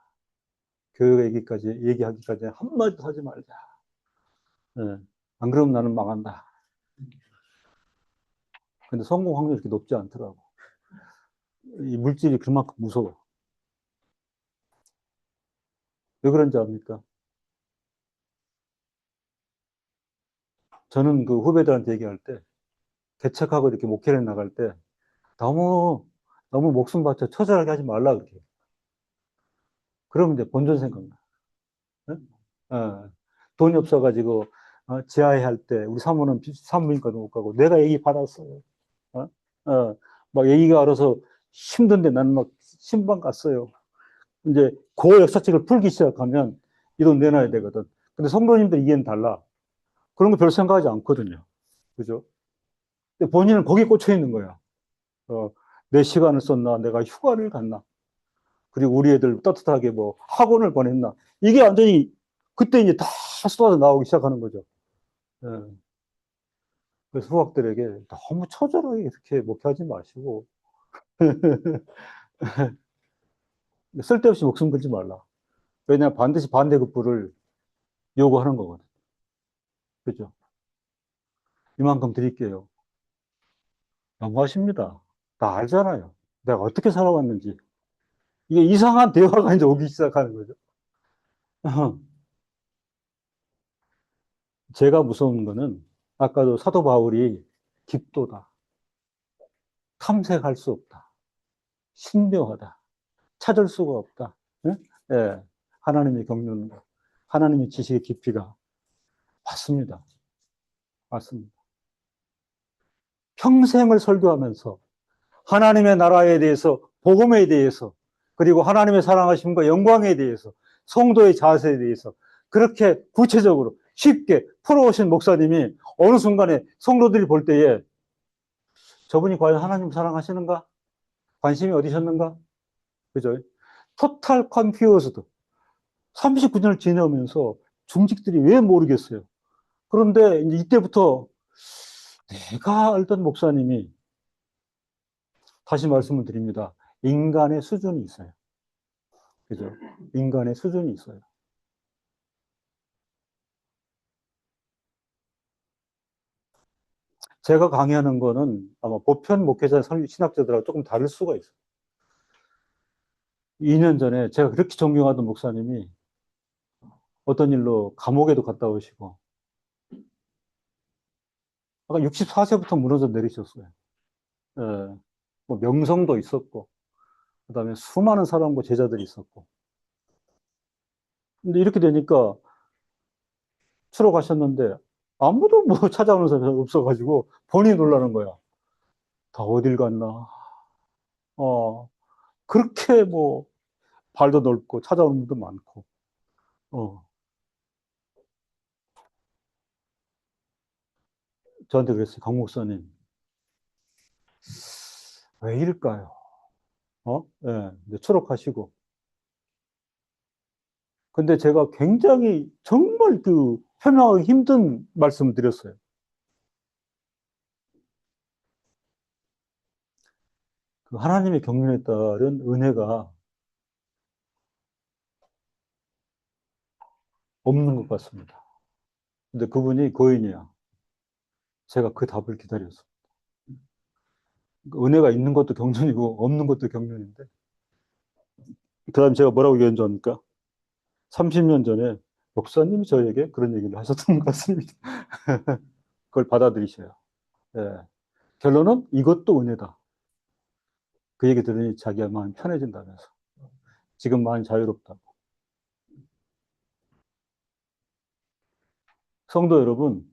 교육 얘기하기까지 한마디도 하지 말자. 예, 안 그러면 나는 망한다. 근데 성공 확률이 그렇게 높지 않더라고. 이 물질이 그만큼 무서워. 왜 그런지 압니까? 저는 그 후배들한테 얘기할 때, 개척하고 이렇게 목회를 나갈 때, 너무, 너무 목숨 바쳐 처절하게 하지 말라, 그렇게. 그러면 이제 본전 생각나. 네? 돈이 없어가지고, 지하에 할 때, 우리 사모는 산부인과도 못 가고, 내가 얘기 받았어요. 어? 막 얘기가 알아서 힘든데 나는 막 신방 갔어요. 이제 그 역사책을 풀기 시작하면 이 돈 내놔야 되거든. 근데 성도님들 이해는 달라. 그런 거 별 생각하지 않거든요. 그죠? 근데 본인은 거기에 꽂혀 있는 거야. 어, 내 시간을 썼나, 내가 휴가를 갔나, 그리고 우리 애들 따뜻하게 뭐 학원을 보냈나. 이게 완전히 그때 이제 다 쏟아져 나오기 시작하는 거죠. 예. 그래서 후학들에게 너무 처절하게 이렇게 목회하지 마시고, 쓸데없이 목숨 걸지 말라. 왜냐하면 반드시 반대급부를 요구하는 거거든. 그죠? 이만큼 드릴게요. 너무하십니다. 다 알잖아요. 내가 어떻게 살아왔는지. 이게 이상한 대화가 이제 오기 시작하는 거죠. 제가 무서운 거는 아까도 사도 바울이 깊도다. 탐색할 수 없다. 신묘하다. 찾을 수가 없다. 예? 예. 하나님이 겪는 것, 하나님의 지식의 깊이가 맞습니다. 맞습니다. 평생을 설교하면서 하나님의 나라에 대해서, 복음에 대해서, 그리고 하나님의 사랑하심과 영광에 대해서, 성도의 자세에 대해서 그렇게 구체적으로 쉽게 풀어오신 목사님이 어느 순간에 성도들이 볼 때에 저분이 과연 하나님 사랑하시는가? 관심이 어디셨는가? 그죠? 토탈 컨퓨어스드. 39년을 지내면서 중직들이 왜 모르겠어요. 그런데 이제 이때부터 내가 알던 목사님이, 다시 말씀을 드립니다. 인간의 수준이 있어요. 그죠? 인간의 수준이 있어요. 제가 강의하는 거는 아마 보편 목회자 신학자들하고 조금 다를 수가 있어요. 2년 전에 제가 그렇게 존경하던 목사님이 어떤 일로 감옥에도 갔다 오시고, 아까 64세부터 무너져 내리셨어요. 예, 뭐 명성도 있었고, 그 다음에 수많은 사람과 제자들이 있었고. 근데 이렇게 되니까 추러 가셨는데 아무도 뭐 찾아오는 사람이 없어가지고 본인이 놀라는 거야. 다 어딜 갔나. 어, 그렇게 뭐 발도 넓고 찾아오는 분도 많고. 어, 저한테 그랬어요. 강 목사님, 왜 이럴까요? 예, 이제 추록하시고. 근데 제가 굉장히 정말 그 설명하기 힘든 말씀을 드렸어요. 그 하나님의 경륜에 따른 은혜가 없는 것 같습니다. 근데 그분이 고인이야. 제가 그 답을 기다렸어. 은혜가 있는 것도 경륜이고 없는 것도 경륜인데. 그 다음에 제가 뭐라고 얘기한 줄 압니까? 30년 전에 목사님이 저에게 그런 얘기를 하셨던 것 같습니다. 그걸 받아들이셔요. 예. 결론은 이것도 은혜다. 그 얘기 들으니 자기가 마음이 편해진다면서. 지금 마음이 자유롭다고. 성도 여러분,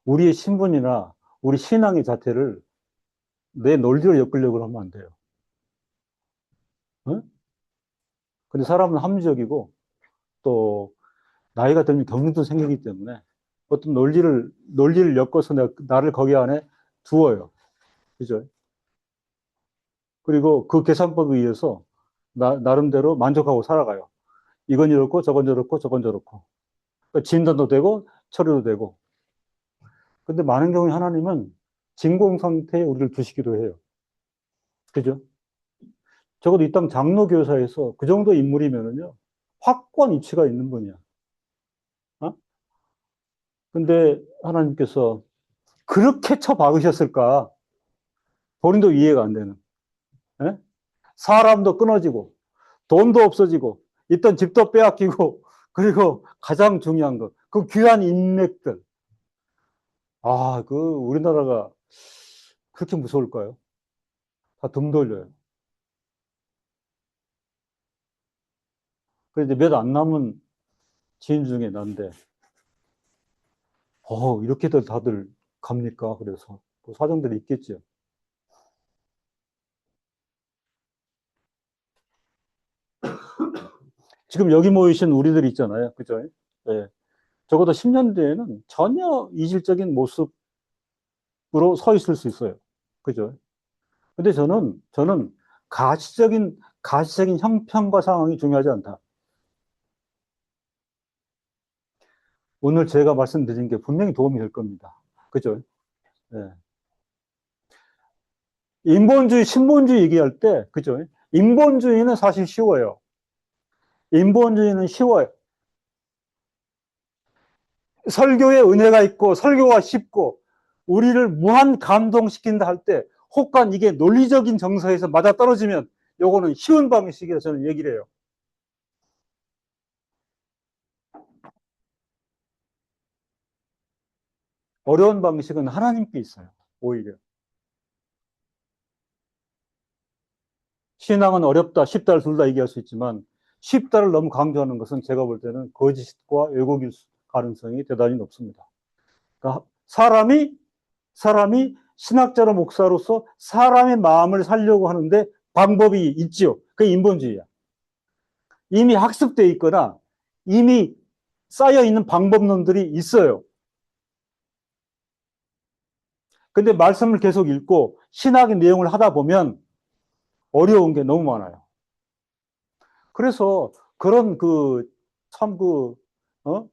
우리의 신분이나 우리 신앙의 자태를 내 논리로 엮으려고 하면 안 돼요. 응? 근데 사람은 합리적이고 또 나이가 들면 경륜도 생기기 때문에 어떤 논리를 엮어서 나를 거기 안에 두어요. 그죠? 그리고 그 계산법에 의해서 나름대로 만족하고 살아가요. 이건 이렇고 저건 저렇고 저건 저렇고. 그러니까 진단도 되고 처리도 되고. 근데 많은 경우에 하나님은 진공 상태에 우리를 두시기도 해요. 그죠? 적어도 이 땅 장로교사에서 그 정도 인물이면은요, 확고한 이치가 있는 분이야. 어? 근데 하나님께서 그렇게 쳐박으셨을까? 본인도 이해가 안 되는. 예? 사람도 끊어지고, 돈도 없어지고, 있던 집도 빼앗기고, 그리고 가장 중요한 것, 그 귀한 인맥들. 아, 우리나라가 그렇게 무서울까요? 다 등 돌려요. 그래서 이제 몇 안 남은 지인 중에 난데, 이렇게들 다들 갑니까? 그래서 그 사정들이 있겠죠. 지금 여기 모이신 우리들 있잖아요. 그죠? 예. 적어도 10년 뒤에는 전혀 이질적인 모습으로 서 있을 수 있어요. 그죠? 근데 저는 가시적인 형편과 상황이 중요하지 않다. 오늘 제가 말씀드린 게 분명히 도움이 될 겁니다. 그죠? 예. 인본주의, 신본주의 얘기할 때, 그죠? 인본주의는 사실 쉬워요. 인본주의는 쉬워요. 설교에 은혜가 있고, 설교가 쉽고, 우리를 무한 감동시킨다 할 때, 혹간 이게 논리적인 정서에서 맞아 떨어지면, 요거는 쉬운 방식이라 저는 얘기를 해요. 어려운 방식은 하나님께 있어요. 오히려. 신앙은 어렵다, 쉽다를 둘 다 얘기할 수 있지만 쉽다를 너무 강조하는 것은 제가 볼 때는 거짓과 왜곡일 가능성이 대단히 높습니다. 그러니까 사람이 신학자로 목사로서 사람의 마음을 살려고 하는데 방법이 있지요. 그게 인본주의야. 이미 학습되어 있거나 이미 쌓여 있는 방법론들이 있어요. 근데 말씀을 계속 읽고 신학의 내용을 하다 보면 어려운 게 너무 많아요. 그래서 그런 참 어?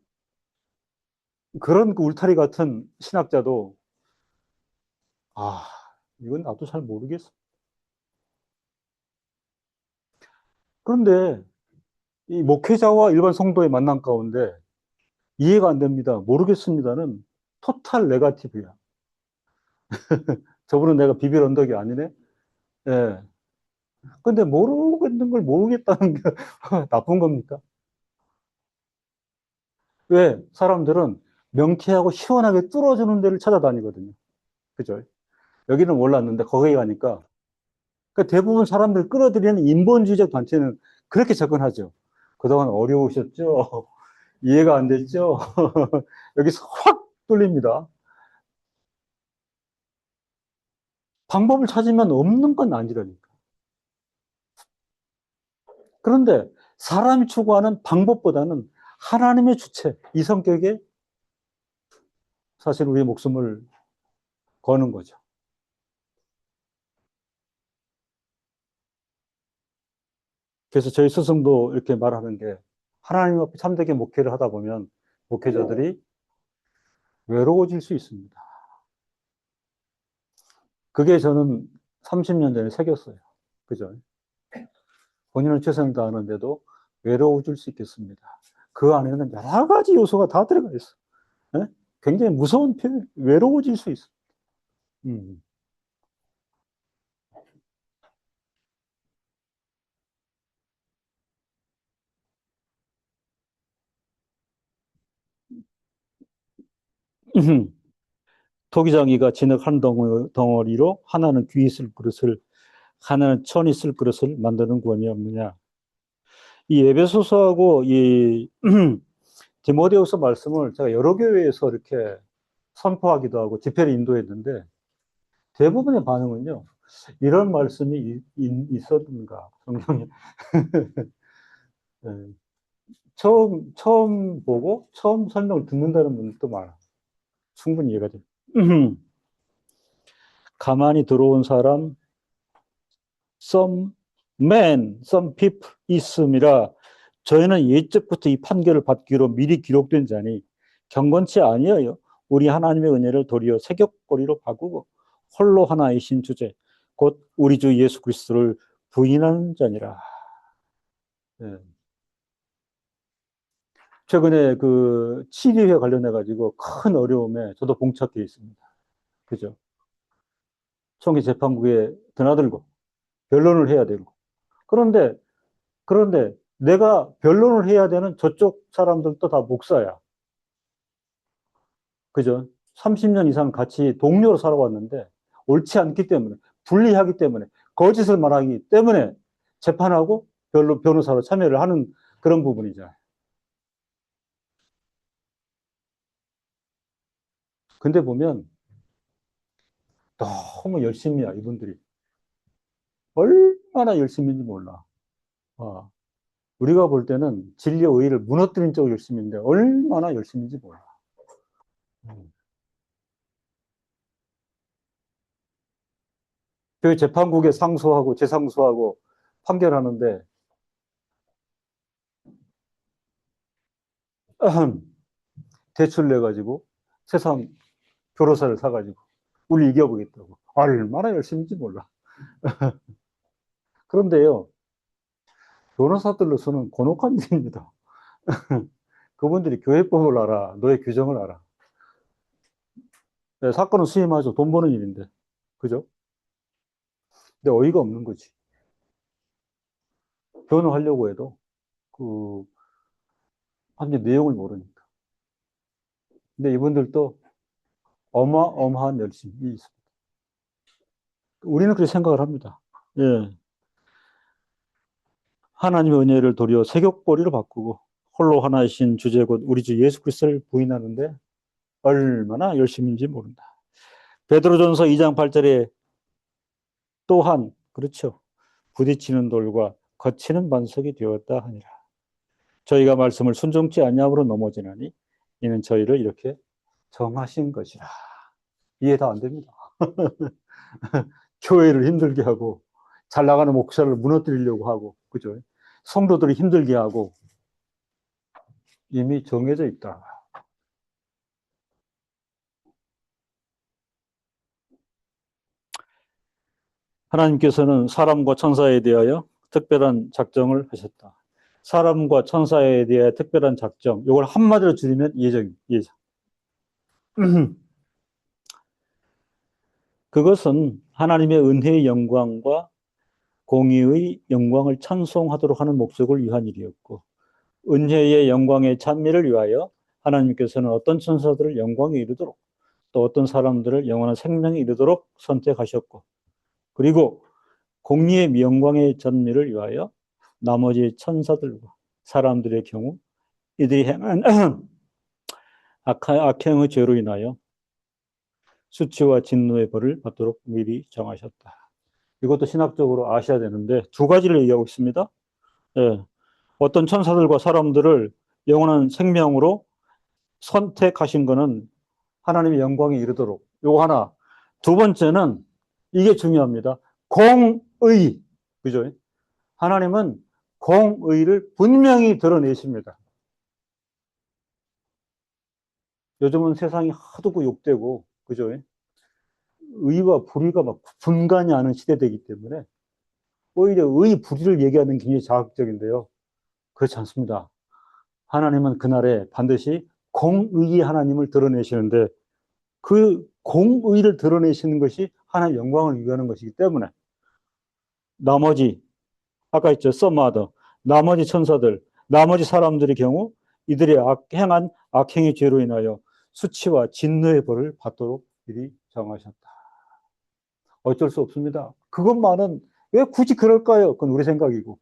그런 울타리 같은 신학자도, 아, 이건 나도 잘 모르겠어. 그런데 이 목회자와 일반 성도의 만남 가운데 이해가 안 됩니다. 모르겠습니다는 토탈 네가티브야. 저분은 내가 비빌 언덕이 아니네? 예. 근데 모르겠는 걸 모르겠다는 게 나쁜 겁니까? 왜? 사람들은 명쾌하고 시원하게 뚫어주는 데를 찾아다니거든요. 그죠? 여기는 몰랐는데 거기 가니까. 그러니까 대부분 사람들 끌어들이는 인본주의적 단체는 그렇게 접근하죠. 그동안 어려우셨죠? 이해가 안 됐죠? 여기서 확 뚫립니다. 방법을 찾으면 없는 건 아니라니까. 그런데 사람이 추구하는 방법보다는 하나님의 주체, 이 성격에 사실 우리의 목숨을 거는 거죠. 그래서 저희 스승도 이렇게 말하는 게 하나님 앞에 참되게 목회를 하다 보면 목회자들이 외로워질 수 있습니다. 그게 저는 30년 전에 새겼어요. 그죠? 본인은 최선을 다하는데도 외로워질 수 있겠습니다. 그 안에는 여러 가지 요소가 다 들어가 있어. 예? 굉장히 무서운 표현, 외로워질 수 있어. 음. 토기장이가 진흙 한 덩어리로 하나는 귀 있을 그릇을, 하나는 천 있을 그릇을 만드는 권이 없느냐. 이 에베소서하고 이 디모데후서 말씀을 제가 여러 교회에서 이렇게 선포하기도 하고 집회를 인도했는데 대부분의 반응은요. 이런 말씀이 있었는가 성경에. 네. 처음 보고 처음 설명을 듣는다는 분들도 많아. 충분히 이해가 돼. 가만히 들어온 사람, some some people 있음이라 저희는 예적부터 이 판결을 받기로 미리 기록된 자니 경건치 아니하여 우리 하나님의 은혜를 도리어 세격거리로 바꾸고 홀로 하나이신 주제 곧 우리 주 예수 그리스도를 부인하는 자니라. 네. 최근에 그 치리회 관련해 가지고 큰 어려움에 저도 봉착해 있습니다. 그죠? 총기 재판국에 드나들고 변론을 해야 되고. 그런데 내가 변론을 해야 되는 저쪽 사람들도 다 목사야. 그죠? 30년 이상 같이 동료로 살아왔는데 옳지 않기 때문에, 불리하기 때문에, 거짓을 말하기 때문에 재판하고 변호사로 참여를 하는 그런 부분이죠. 근데 보면 너무 열심히야, 이분들이. 얼마나 열심인지 몰라. 아, 우리가 볼 때는 진리와 의의를 무너뜨린 쪽으로 열심인데 얼마나 열심인지 몰라. 음. 그 재판국에 상소하고 재상소하고 판결하는데 대출 내가지고 세상 변호사를 사가지고 우리 이겨보겠다고. 얼마나 열심인지 몰라. 그런데요, 변호사들로서는 곤혹한 일입니다. 그분들이 교회법을 알아, 노예 규정을 알아. 네, 사건은 수임하죠. 돈 버는 일인데. 그죠? 근데 어이가 없는 거지. 변호하려고 해도 그 판결 내용을 모르니까. 근데 이분들도 어마어마한 열심이 있습니다. 우리는 그렇게 생각을 합니다. 예. 하나님의 은혜를 도리어 세격보리로 바꾸고 홀로 하나이신 주제 곧 우리 주 예수 그리스도를 부인하는데 얼마나 열심인지 모른다. 베드로전서 2장 8절에 또한 그렇죠. 부딪히는 돌과 거치는 반석이 되었다 하니라. 저희가 말씀을 순종치 아니함으로 넘어지나니 이는 저희를 이렇게 정하신 것이라. 이해 다 안 됩니다. 교회를 힘들게 하고 잘 나가는 목사를 무너뜨리려고 하고 그죠? 성도들을 힘들게 하고 이미 정해져 있다. 하나님께서는 사람과 천사에 대하여 특별한 작정을 하셨다. 사람과 천사에 대해 특별한 작정, 이걸 한마디로 줄이면 예정입니다. 예정. 그것은 하나님의 은혜의 영광과 공의의 영광을 찬송하도록 하는 목적을 위한 일이었고, 은혜의 영광의 찬미를 위하여 하나님께서는 어떤 천사들을 영광에 이르도록, 또 어떤 사람들을 영원한 생명에 이르도록 선택하셨고, 그리고 공의의 영광의 찬미를 위하여 나머지 천사들과 사람들의 경우 이들이 행한 악행의 죄로 인하여 수치와 진노의 벌을 받도록 미리 정하셨다. 이것도 신학적으로 아셔야 되는데 두 가지를 얘기하고 있습니다. 예. 어떤 천사들과 사람들을 영원한 생명으로 선택하신 것은 하나님의 영광에 이르도록. 요거 하나. 두 번째는 이게 중요합니다. 공의. 그죠? 하나님은 공의를 분명히 드러내십니다. 요즘은 세상이 하도 욕되고, 그죠? 의와 불의가 막 분간이 하는 시대되기 때문에 오히려 의, 불의를 얘기하는 게 굉장히 자극적인데요. 그렇지 않습니다. 하나님은 그날에 반드시 공의의 하나님을 드러내시는데 그 공의를 드러내시는 것이 하나님의 영광을 위하는 것이기 때문에 나머지, 아까 있죠, 썸마더, 나머지 천사들, 나머지 사람들의 경우 이들이 행한 악행의 죄로 인하여 수치와 진노의 벌을 받도록 미리 정하셨다. 어쩔 수 없습니다. 그것만은 왜 굳이 그럴까요? 그건 우리 생각이고.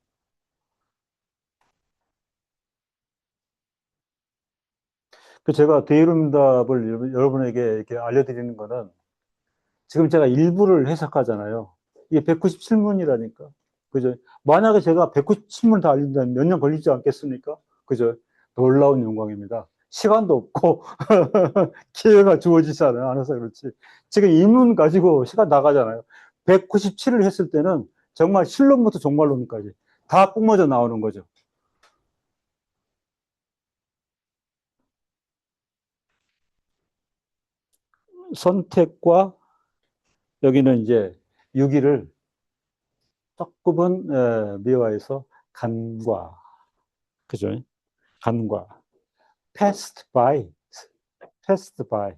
제가 대의론답을 여러분에게 이렇게 알려드리는 거는 지금 제가 일부를 해석하잖아요. 이게 197문이라니까. 그죠? 만약에 제가 197문 다 알린다면 몇 년 걸리지 않겠습니까? 그죠? 놀라운 영광입니다. 시간도 없고, 기회가 주어지지 않아서 그렇지. 지금 이 문 가지고 시간 나가잖아요. 197을 했을 때는 정말 실론부터 종말론까지 다 뿜어져 나오는 거죠. 선택과 여기는 이제 유기를 조금은 미화해서 간과, 그죠? 간과. passed by, passed by,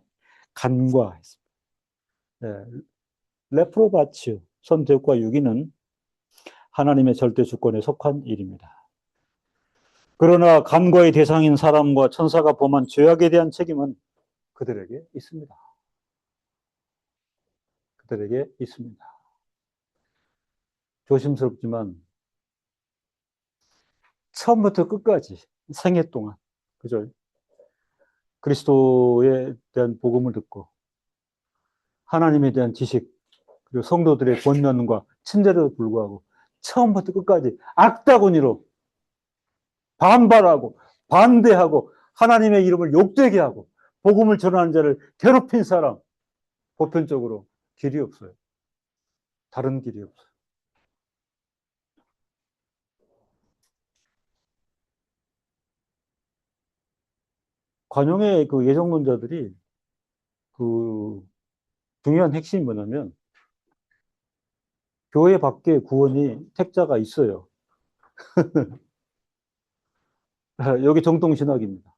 간과. 예, 레프로바츠, 선택과 유기는 하나님의 절대 주권에 속한 일입니다. 그러나 간과의 대상인 사람과 천사가 범한 죄악에 대한 책임은 그들에게 있습니다. 그들에게 있습니다. 조심스럽지만 처음부터 끝까지 생애 동안, 그죠? 그리스도에 대한 복음을 듣고 하나님에 대한 지식, 그리고 성도들의 권면과 친절에도 불구하고 처음부터 끝까지 악다구니로 반발하고 반대하고 하나님의 이름을 욕되게 하고 복음을 전하는 자를 괴롭힌 사람, 보편적으로 길이 없어요. 다른 길이 없어요. 관용의 그 예정론자들이 그 중요한 핵심이 뭐냐면 교회 밖에 구원이 택자가 있어요. 여기 정통신학입니다.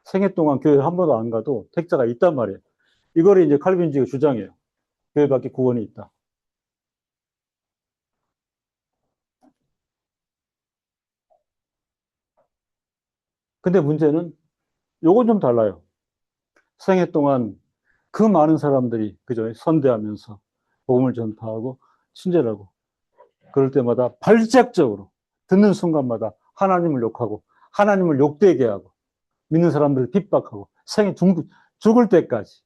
생애 동안 교회 한 번도 안 가도 택자가 있단 말이에요. 이거를 이제 칼빈주의가 주장해요. 교회 밖에 구원이 있다. 근데 문제는 요건 좀 달라요. 생애 동안 그 많은 사람들이 그죠? 선대하면서 복음을 전파하고 친절하고 그럴 때마다 발작적으로 듣는 순간마다 하나님을 욕하고 하나님을 욕되게 하고 믿는 사람들을 핍박하고 죽을 때까지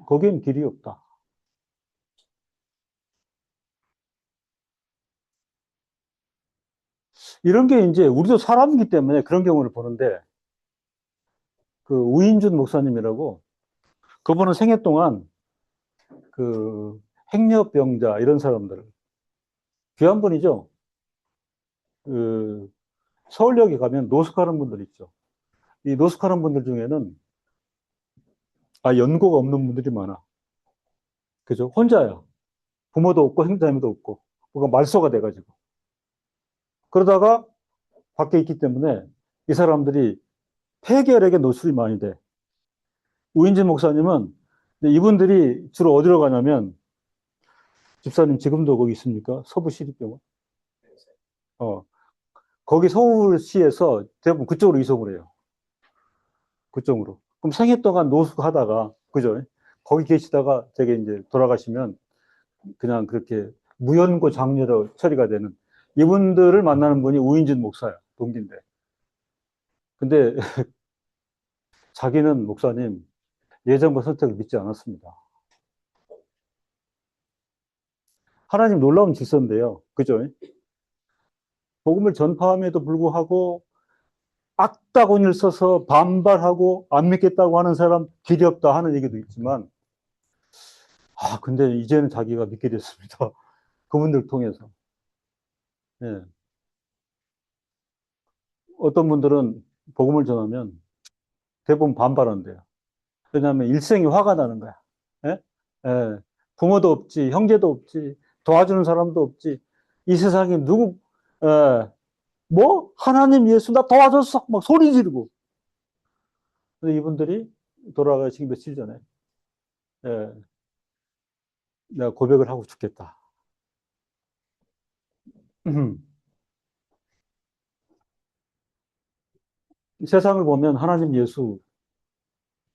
거기엔 길이 없다. 이런 게 이제 우리도 사람이기 때문에 그런 경우를 보는데 그 우인준 목사님이라고 그분은 생애 동안 그 행렬병자 이런 사람들 귀한 분이죠. 그 서울역에 가면 노숙하는 분들 있죠. 이 노숙하는 분들 중에는 연고가 없는 분들이 많아. 그죠? 혼자야. 부모도 없고 형제자매도 없고 뭔가 말소가 돼가지고 그러다가 밖에 있기 때문에 이 사람들이 폐결핵에 노출이 많이 돼. 우인진 목사님은 이분들이 주로 어디로 가냐면 집사님 지금도 거기 있습니까? 서부시립병원. 어, 거기 서울시에서 대부분 그쪽으로 이송을 해요. 그쪽으로. 그럼 생애 동안 노숙하다가 그죠? 거기 계시다가 되게 이제 돌아가시면 그냥 그렇게 무연고 장려로 처리가 되는 이분들을 만나는 분이 우인진 목사야. 동기인데. 근데 자기는 목사님 예정과 선택을 믿지 않았습니다. 하나님 놀라운 질서인데요. 그죠? 복음을 전파함에도 불구하고 악다군을 써서 반발하고 안 믿겠다고 하는 사람 길이 없다 하는 얘기도 있지만 근데 이제는 자기가 믿게 됐습니다. 그분들 통해서. 예. 어떤 분들은 복음을 전하면 대부분 반발한대요. 왜냐하면 일생이 화가 나는 거야. 예? 예. 부모도 없지, 형제도 없지, 도와주는 사람도 없지. 이 세상에 예. 뭐? 하나님 예수 나 도와줬어. 막 소리 지르고. 근데 이분들이 돌아가시기 며칠 전에, 예, 내가 고백을 하고 죽겠다. 세상을 보면 하나님 예수,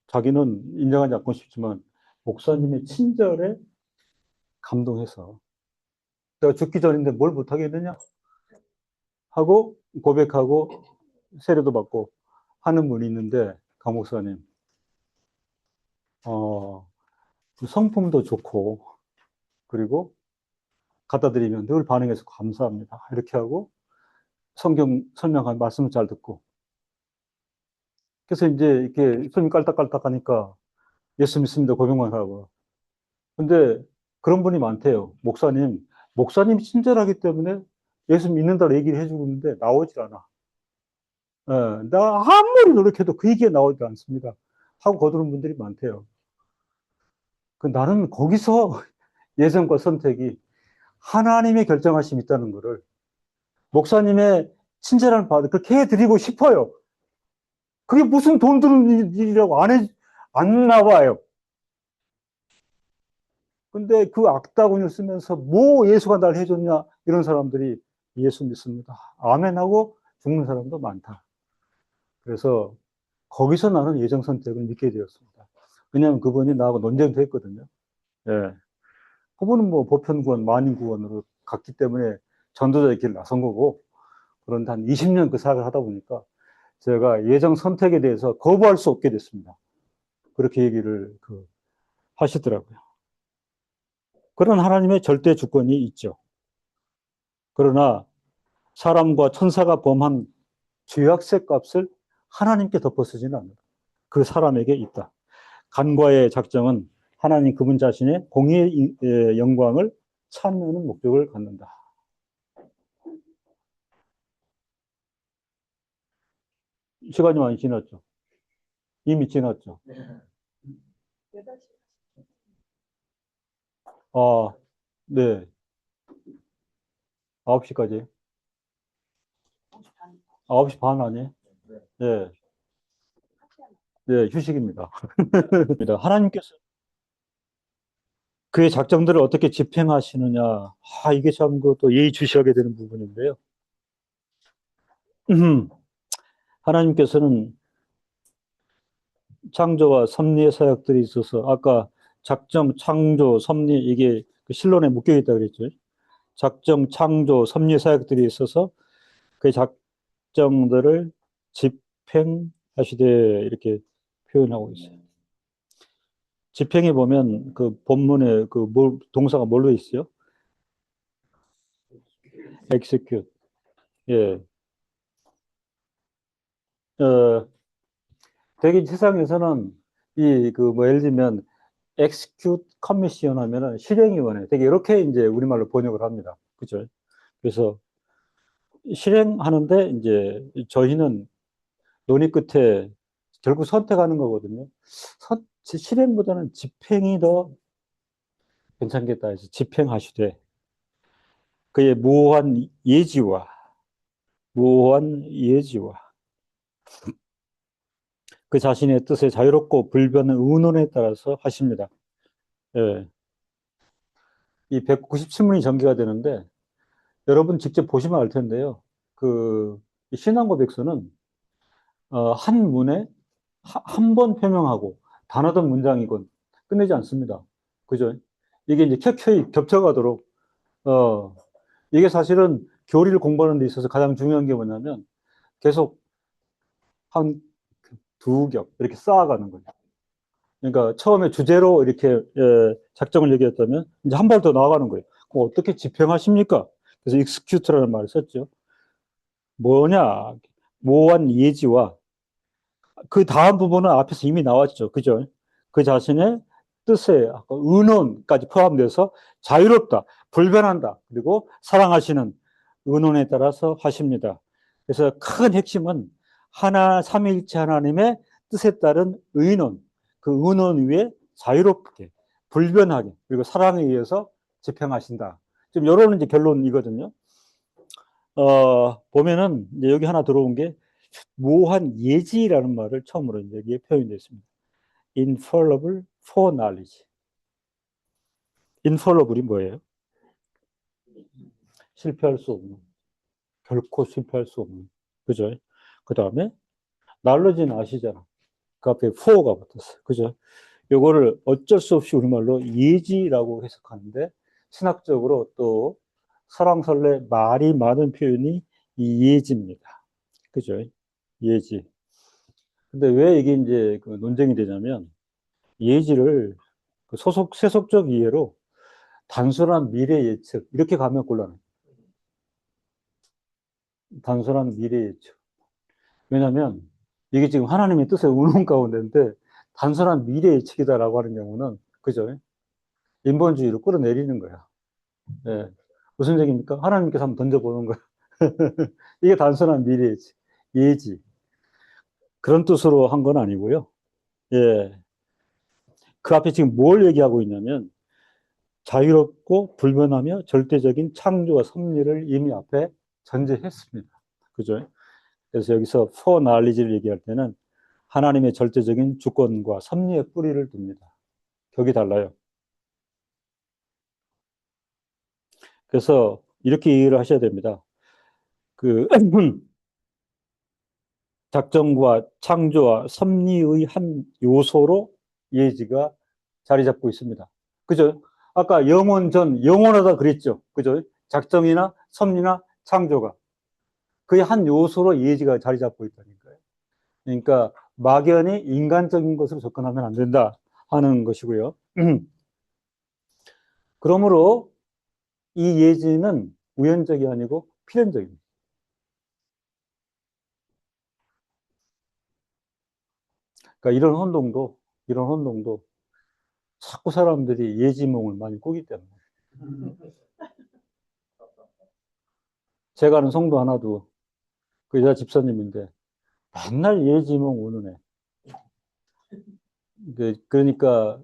자기는 인정하지 않고 싶지만, 목사님의 친절에 감동해서, 내가 죽기 전인데 뭘 못하겠느냐? 하고 고백하고 세례도 받고 하는 분이 있는데, 강 목사님, 성품도 좋고, 그리고 갖다 드리면 늘 반응해서 감사합니다. 이렇게 하고 성경 설명한 말씀을 잘 듣고. 그래서 이제 이렇게 손이 깔딱깔딱 하니까 예수 믿습니다 고백만 하고. 근데 그런 분이 많대요. 목사님이 친절하기 때문에 예수 믿는다고 얘기를 해주고 있는데 나오질 않아. 예, 나 아무리 노력해도 그 얘기가 나오지 않습니다. 하고 거두는 분들이 많대요. 나는 거기서 예정과 선택이 하나님의 결정하심이 있다는 거를 목사님의 친절함을 받아 그렇게 해드리고 싶어요. 그게 무슨 돈 드는 일이라고 안 나와요. 근데 그 악다군을 쓰면서 뭐 예수가 날 해줬냐 이런 사람들이 예수 믿습니다. 아멘 하고 죽는 사람도 많다. 그래서 거기서 나는 예정 선택을 믿게 되었습니다. 왜냐하면 그분이 나하고 논쟁도 했거든요. 예. 그분은 뭐 보편구원, 만인구원으로 갔기 때문에 전도자의 길을 나선 거고 그런데 한 20년 그 사역을 하다 보니까 제가 예정 선택에 대해서 거부할 수 없게 됐습니다. 그렇게 얘기를 하시더라고요. 그런 하나님의 절대 주권이 있죠. 그러나 사람과 천사가 범한 죄악세 값을 하나님께 덮어쓰지는 않는다. 그 사람에게 있다. 간과의 작정은 하나님 그분 자신의 공의의 영광을 찬양하는 목적을 갖는다. 시간이 많이 지났죠. 이미 지났죠. 아, 네. 9시까지. 9시 반 아니에요? 네. 네, 휴식입니다. 하나님께서 그의 작정들을 어떻게 집행하시느냐. 이게 참 또 예의주시하게 되는 부분인데요. 하나님께서는 창조와 섭리의 사역들이 있어서 아까 작정, 창조, 섭리 이게 그 실론에 묶여 있다 그랬죠. 작정, 창조, 섭리 사역들이 있어서 그 작정들을 집행하시되 이렇게 표현하고 있어요. 집행에 보면 그 본문에 그 동사가 뭘로 있어요? execute. 예. 어, 되게 세상에서는 이 그 뭐 예를 들면 execute commission 하면은 실행위원회 되게 이렇게 이제 우리말로 번역을 합니다. 그죠? 그래서 실행하는데 이제 저희는 논의 끝에 결국 선택하는 거거든요. 실행보다는 집행이 더 괜찮겠다 해서 집행하시되 그의 모호한 예지와 그 자신의 뜻에 자유롭고 불변한 의논에 따라서 하십니다. 예. 이 197문이 전개가 되는데 여러분 직접 보시면 알 텐데요. 그 신앙 고백서는 한 문에 한 번 표명하고 단어든 문장이건 끝내지 않습니다. 그죠? 이게 이제 켜켜이 겹쳐가도록 어 이게 사실은 교리를 공부하는 데 있어서 가장 중요한 게 뭐냐면 계속 한 두 겹 이렇게 쌓아가는 거예요. 그러니까 처음에 주제로 이렇게 작정을 얘기했다면 이제 한 발 더 나아가는 거예요. 그럼 어떻게 집행하십니까? 그래서 execute라는 말을 썼죠. 뭐냐? 모호한 예지와 그 다음 부분은 앞에서 이미 나왔죠. 그죠? 그 자신의 뜻에 의논까지 포함돼서 자유롭다, 불변한다, 그리고 사랑하시는 의논에 따라서 하십니다. 그래서 큰 핵심은 삼위일체 하나님의 뜻에 따른 의논, 그 의논 위에 자유롭게, 불변하게, 그리고 사랑에 의해서 집행하신다. 좀 이런 이제 결론이거든요. 보면은 이제 여기 하나 들어온 게 모호한 예지라는 말을 처음으로 이제 여기에 표현되어 있습니다. infallible foreknowledge. infallible이 뭐예요? 실패할 수 없는, 결코 실패할 수 없는. 그죠? 그 다음에 knowledge는 아시잖아. 그 앞에 fore가 붙었어요. 그죠? 요거를 어쩔 수 없이 우리말로 예지라고 해석하는데 신학적으로 또 설왕설래 말이 많은 표현이 이 예지입니다. 그죠? 예지. 근데 왜 이게 이제 그 논쟁이 되냐면 예지를 그 세속적 이해로 단순한 미래 예측 이렇게 가면 곤란해요. 단순한 미래 예측. 왜냐하면 이게 지금 하나님의 뜻의 운운 가운데인데 단순한 미래 예측이다라고 하는 경우는 그죠? 인본주의로 끌어내리는 거야. 예. 무슨 얘기입니까? 하나님께서 한번 던져보는 거야. 이게 단순한 미래 예측, 예지. 그런 뜻으로 한 건 아니고요. 예. 그 앞에 지금 뭘 얘기하고 있냐면 자유롭고 불변하며 절대적인 창조와 섭리를 이미 앞에 전제했습니다. 그죠? 그래서 여기서 foreknowledge를 얘기할 때는 하나님의 절대적인 주권과 섭리의 뿌리를 둡니다. 격이 달라요. 그래서 이렇게 이해를 하셔야 됩니다. 그 작정과 창조와 섭리의 한 요소로 예지가 자리 잡고 있습니다. 그죠? 아까 영원하다 그랬죠. 그죠? 작정이나 섭리나 창조가. 그의 한 요소로 예지가 자리 잡고 있다니까요. 그러니까 막연히 인간적인 것으로 접근하면 안 된다 하는 것이고요. 그러므로 이 예지는 우연적이 아니고 필연적입니다. 그러니까 이런 혼동도 자꾸 사람들이 예지몽을 많이 꾸기 때문에. 제가 아는 성도 하나도 그 여자 집사님인데 맨날 예지몽 우는 애. 그러니까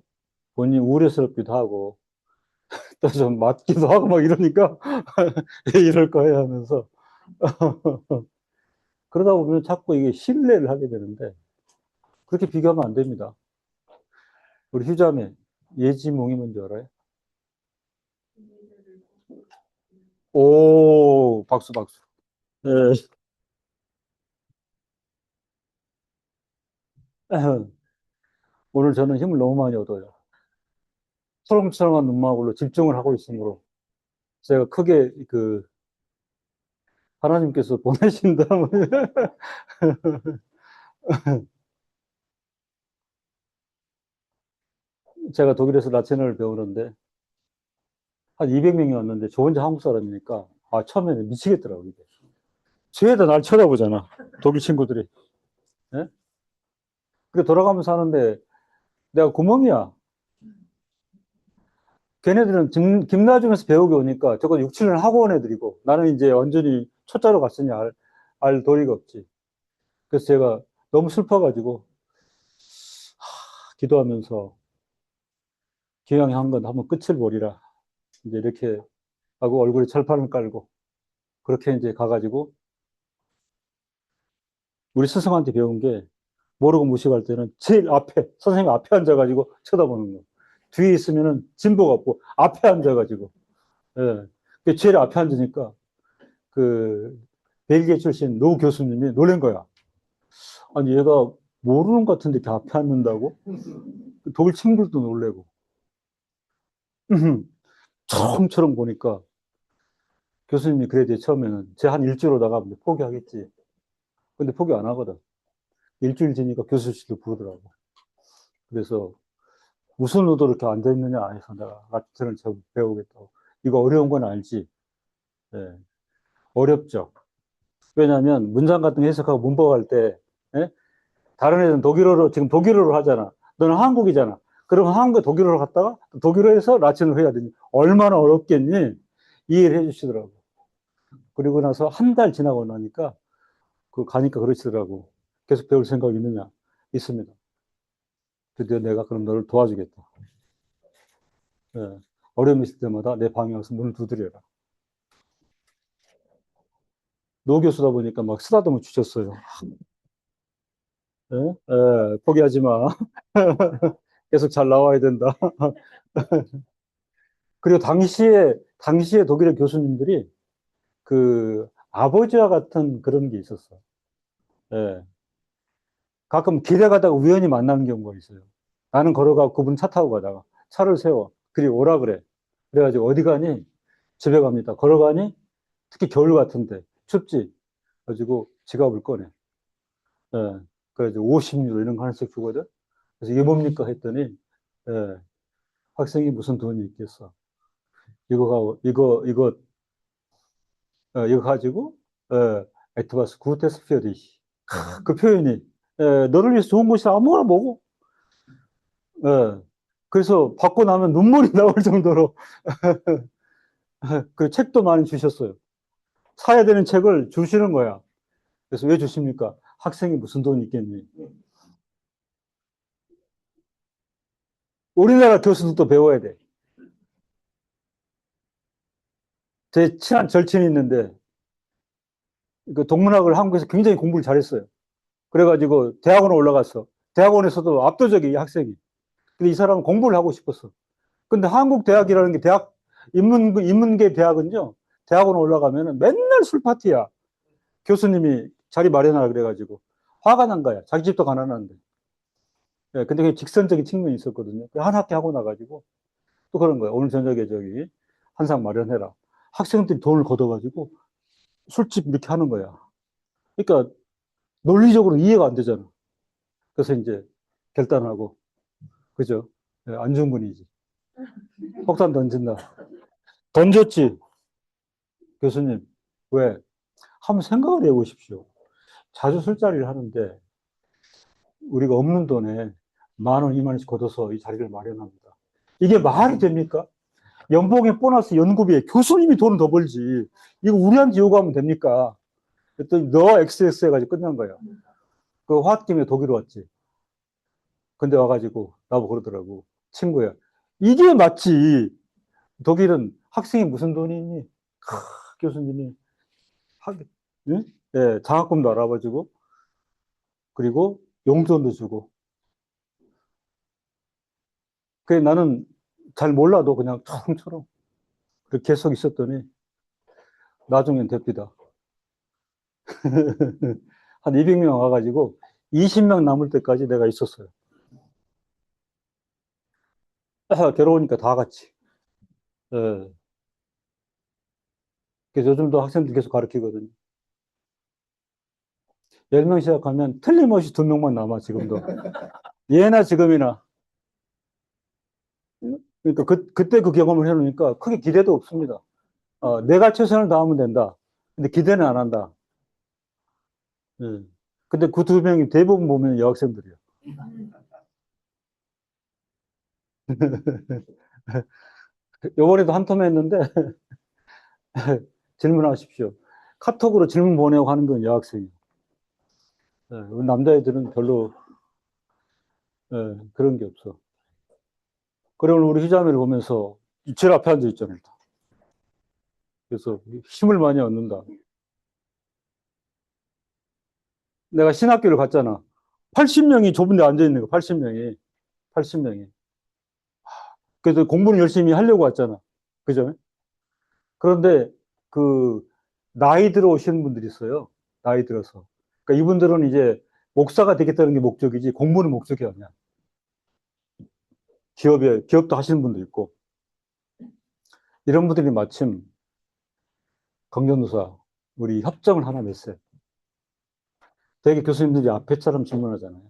본인이 우려스럽기도 하고 또 좀 맞기도 하고 막 이러니까 왜 이럴 거야 하면서 그러다 보면 자꾸 이게 신뢰를 하게 되는데 그렇게 비교하면 안 됩니다. 우리 휴자매 예지몽이 뭔지 알아요? 오, 박수, 박수. 예. 오늘 저는 힘을 너무 많이 얻어요. 철렁철렁한 눈망울로 집중을 하고 있으므로. 제가 크게 하나님께서 보내신다면 제가 독일에서 라틴어를 배우는데 한 200명이 왔는데 저 혼자 한국 사람이니까 처음에는 미치겠더라고요. 이게. 죄다 날 쳐다보잖아. 독일 친구들이. 예? 그래 돌아가면서 하는데 내가 구멍이야. 걔네들은 김나중에서 배우고 오니까 저거 6, 7년 하고 온 애들이고 나는 이제 완전히 초짜로 갔으니 알 도리가 없지. 그래서 제가 너무 슬퍼가지고 기도하면서 기왕에 한 건 한번 끝을 보리라. 이제 이렇게 하고 얼굴에 철판을 깔고 그렇게 이제 가가지고 우리 스승한테 배운 게 모르고 무식할 때는 제일 앞에 선생님 앞에 앉아가지고 쳐다보는 거. 뒤에 있으면은 진보가 없고 앞에 앉아가지고 예. 제일 앞에 앉으니까 그 벨기에 출신 노 교수님이 놀란 거야. 아니 얘가 모르는 것 같은데 이렇게 앞에 앉는다고? 독일 친구들도 놀래고 처음처럼 보니까 교수님이 그래도 처음에는 제 한 일주일 오다가 포기하겠지. 근데 포기 안 하거든. 일주일 지니까 교수실도 부르더라고. 그래서 무슨 의도로 이렇게 앉아있느냐 해서 내가 라틴을 배우겠다고. 이거 어려운 건 알지? 예, 어렵죠. 왜냐하면 문장 같은 거 해석하고 문법할 때 예? 다른 애들은 독일어로 지금 독일어로 하잖아. 너는 한국이잖아. 그러면 한국에 독일어로 갔다가 독일어에서 라틴을 해야 되니 얼마나 어렵겠니? 이해를 해주시더라고. 그리고 나서 한 달 지나고 나니까 가니까 그러시더라고. 계속 배울 생각 있느냐? 있습니다. 드디어 내가 그럼 너를 도와주겠다. 예. 어려움이 있을 때마다 내 방에 와서 문을 두드려라. 노 교수다 보니까 막 쓰다듬어 주셨어요. 예? 예, 포기하지 마. 계속 잘 나와야 된다. 그리고 당시에 독일의 교수님들이 아버지와 같은 그런 게 있었어. 예. 가끔 길에 가다가 우연히 만나는 경우가 있어요. 나는 걸어가고 그분 차 타고 가다가 차를 세워. 그리고 오라 그래. 그래가지고 어디 가니? 집에 갑니다. 걸어가니? 특히 겨울 같은데 춥지. 가지고 지갑을 꺼내. 예. 그래가지고 50유로 이런 거 하나씩 주거든. 그래서 이게 뭡니까 했더니 예. 학생이 무슨 돈이 있겠어. 이거 가지고 에트바스 구테스 피어디히 그 표현이 너를 위해서 좋은 것이 아무거나 먹어. 예. 그래서 받고 나면 눈물이 나올 정도로 그 책도 많이 주셨어요. 사야 되는 책을 주시는 거야. 그래서 왜 주십니까? 학생이 무슨 돈이 있겠니? 우리나라 교수들도 배워야 돼. 제 친한 절친이 있는데 그 동문학을 한국에서 굉장히 공부를 잘했어요. 그래가지고 대학원에 올라갔어. 대학원에서도 압도적인 이 학생이. 근데 이 사람은 공부를 하고 싶었어. 근데 한국 대학이라는 게 인문계 대학은요. 대학원에 올라가면은 맨날 술 파티야. 교수님이 자리 마련하라 그래가지고 화가 난 거야. 자기 집도 가난한데. 예, 근데 그게 직선적인 측면이 있었거든요. 한 학기 하고 나가지고 또 그런 거야. 오늘 저녁에 저기 한 상 마련해라. 학생들이 돈을 걷어가지고 술집 이렇게 하는 거야. 그러니까 논리적으로 이해가 안 되잖아. 그래서 이제 결단하고, 그죠? 예, 안 좋은 분이지. 폭탄 던진다. 던졌지. 교수님, 왜? 한번 생각을 해보십시오. 자주 술자리를 하는데 우리가 없는 돈에 10,000원, 20,000원씩 걷어서 이 자리를 마련합니다. 이게 말이 됩니까? 연봉에 보너스 연구비에 교수님이 돈을 더 벌지. 이거 우리한테 요구하면 됩니까? 그랬더니 너 XX 해가지고 끝난 거야. 그 화학팀에 독일 왔지. 근데 와가지고 나보고 그러더라고. 친구야. 이게 맞지. 독일은 학생이 무슨 돈이 있니? 교수님이 응? 예, 장학금도 알아봐주고 그리고 용돈도 주고. 그래 나는 잘 몰라도 그냥 처럼처럼 그렇게 계속 있었더니 나중엔 됩니다. 한 200명 와가지고 20명 남을 때까지 내가 있었어요. 괴로우니까 다 같이. 예. 그래서 요즘도 학생들 계속 가르치거든요. 10명 시작하면 틀림없이 2명만 남아, 지금도. 예나 지금이나. 그러니까 그때 그 경험을 해놓으니까 크게 기대도 없습니다. 내가 최선을 다하면 된다. 근데 기대는 안 한다. 예. 근데 그 2명이 대부분 보면 여학생들이에요. 요번에도 한 텀 했는데, 질문하십시오. 카톡으로 질문 보내고 하는 건 여학생이에요. 예, 남자애들은 별로, 예, 그런 게 없어. 그러면 우리 희자매를 보면서 제일 앞에 앉아 있잖아요. 그래서 힘을 많이 얻는다. 내가 신학교를 갔잖아. 80명이 좁은 데 앉아 있는 거, 80명이. 80명이. 그래서 공부는 열심히 하려고 왔잖아. 그죠? 그런데 그 나이 들어 오시는 분들이 있어요. 나이 들어서. 그러니까 이분들은 이제 목사가 되겠다는 게 목적이지 공부는 목적이 아니야. 기업도 하시는 분도 있고. 이런 분들이 마침 강전도사 우리 협정을 하나 맺어요. 되게 교수님들이 앞에처럼 질문하잖아요.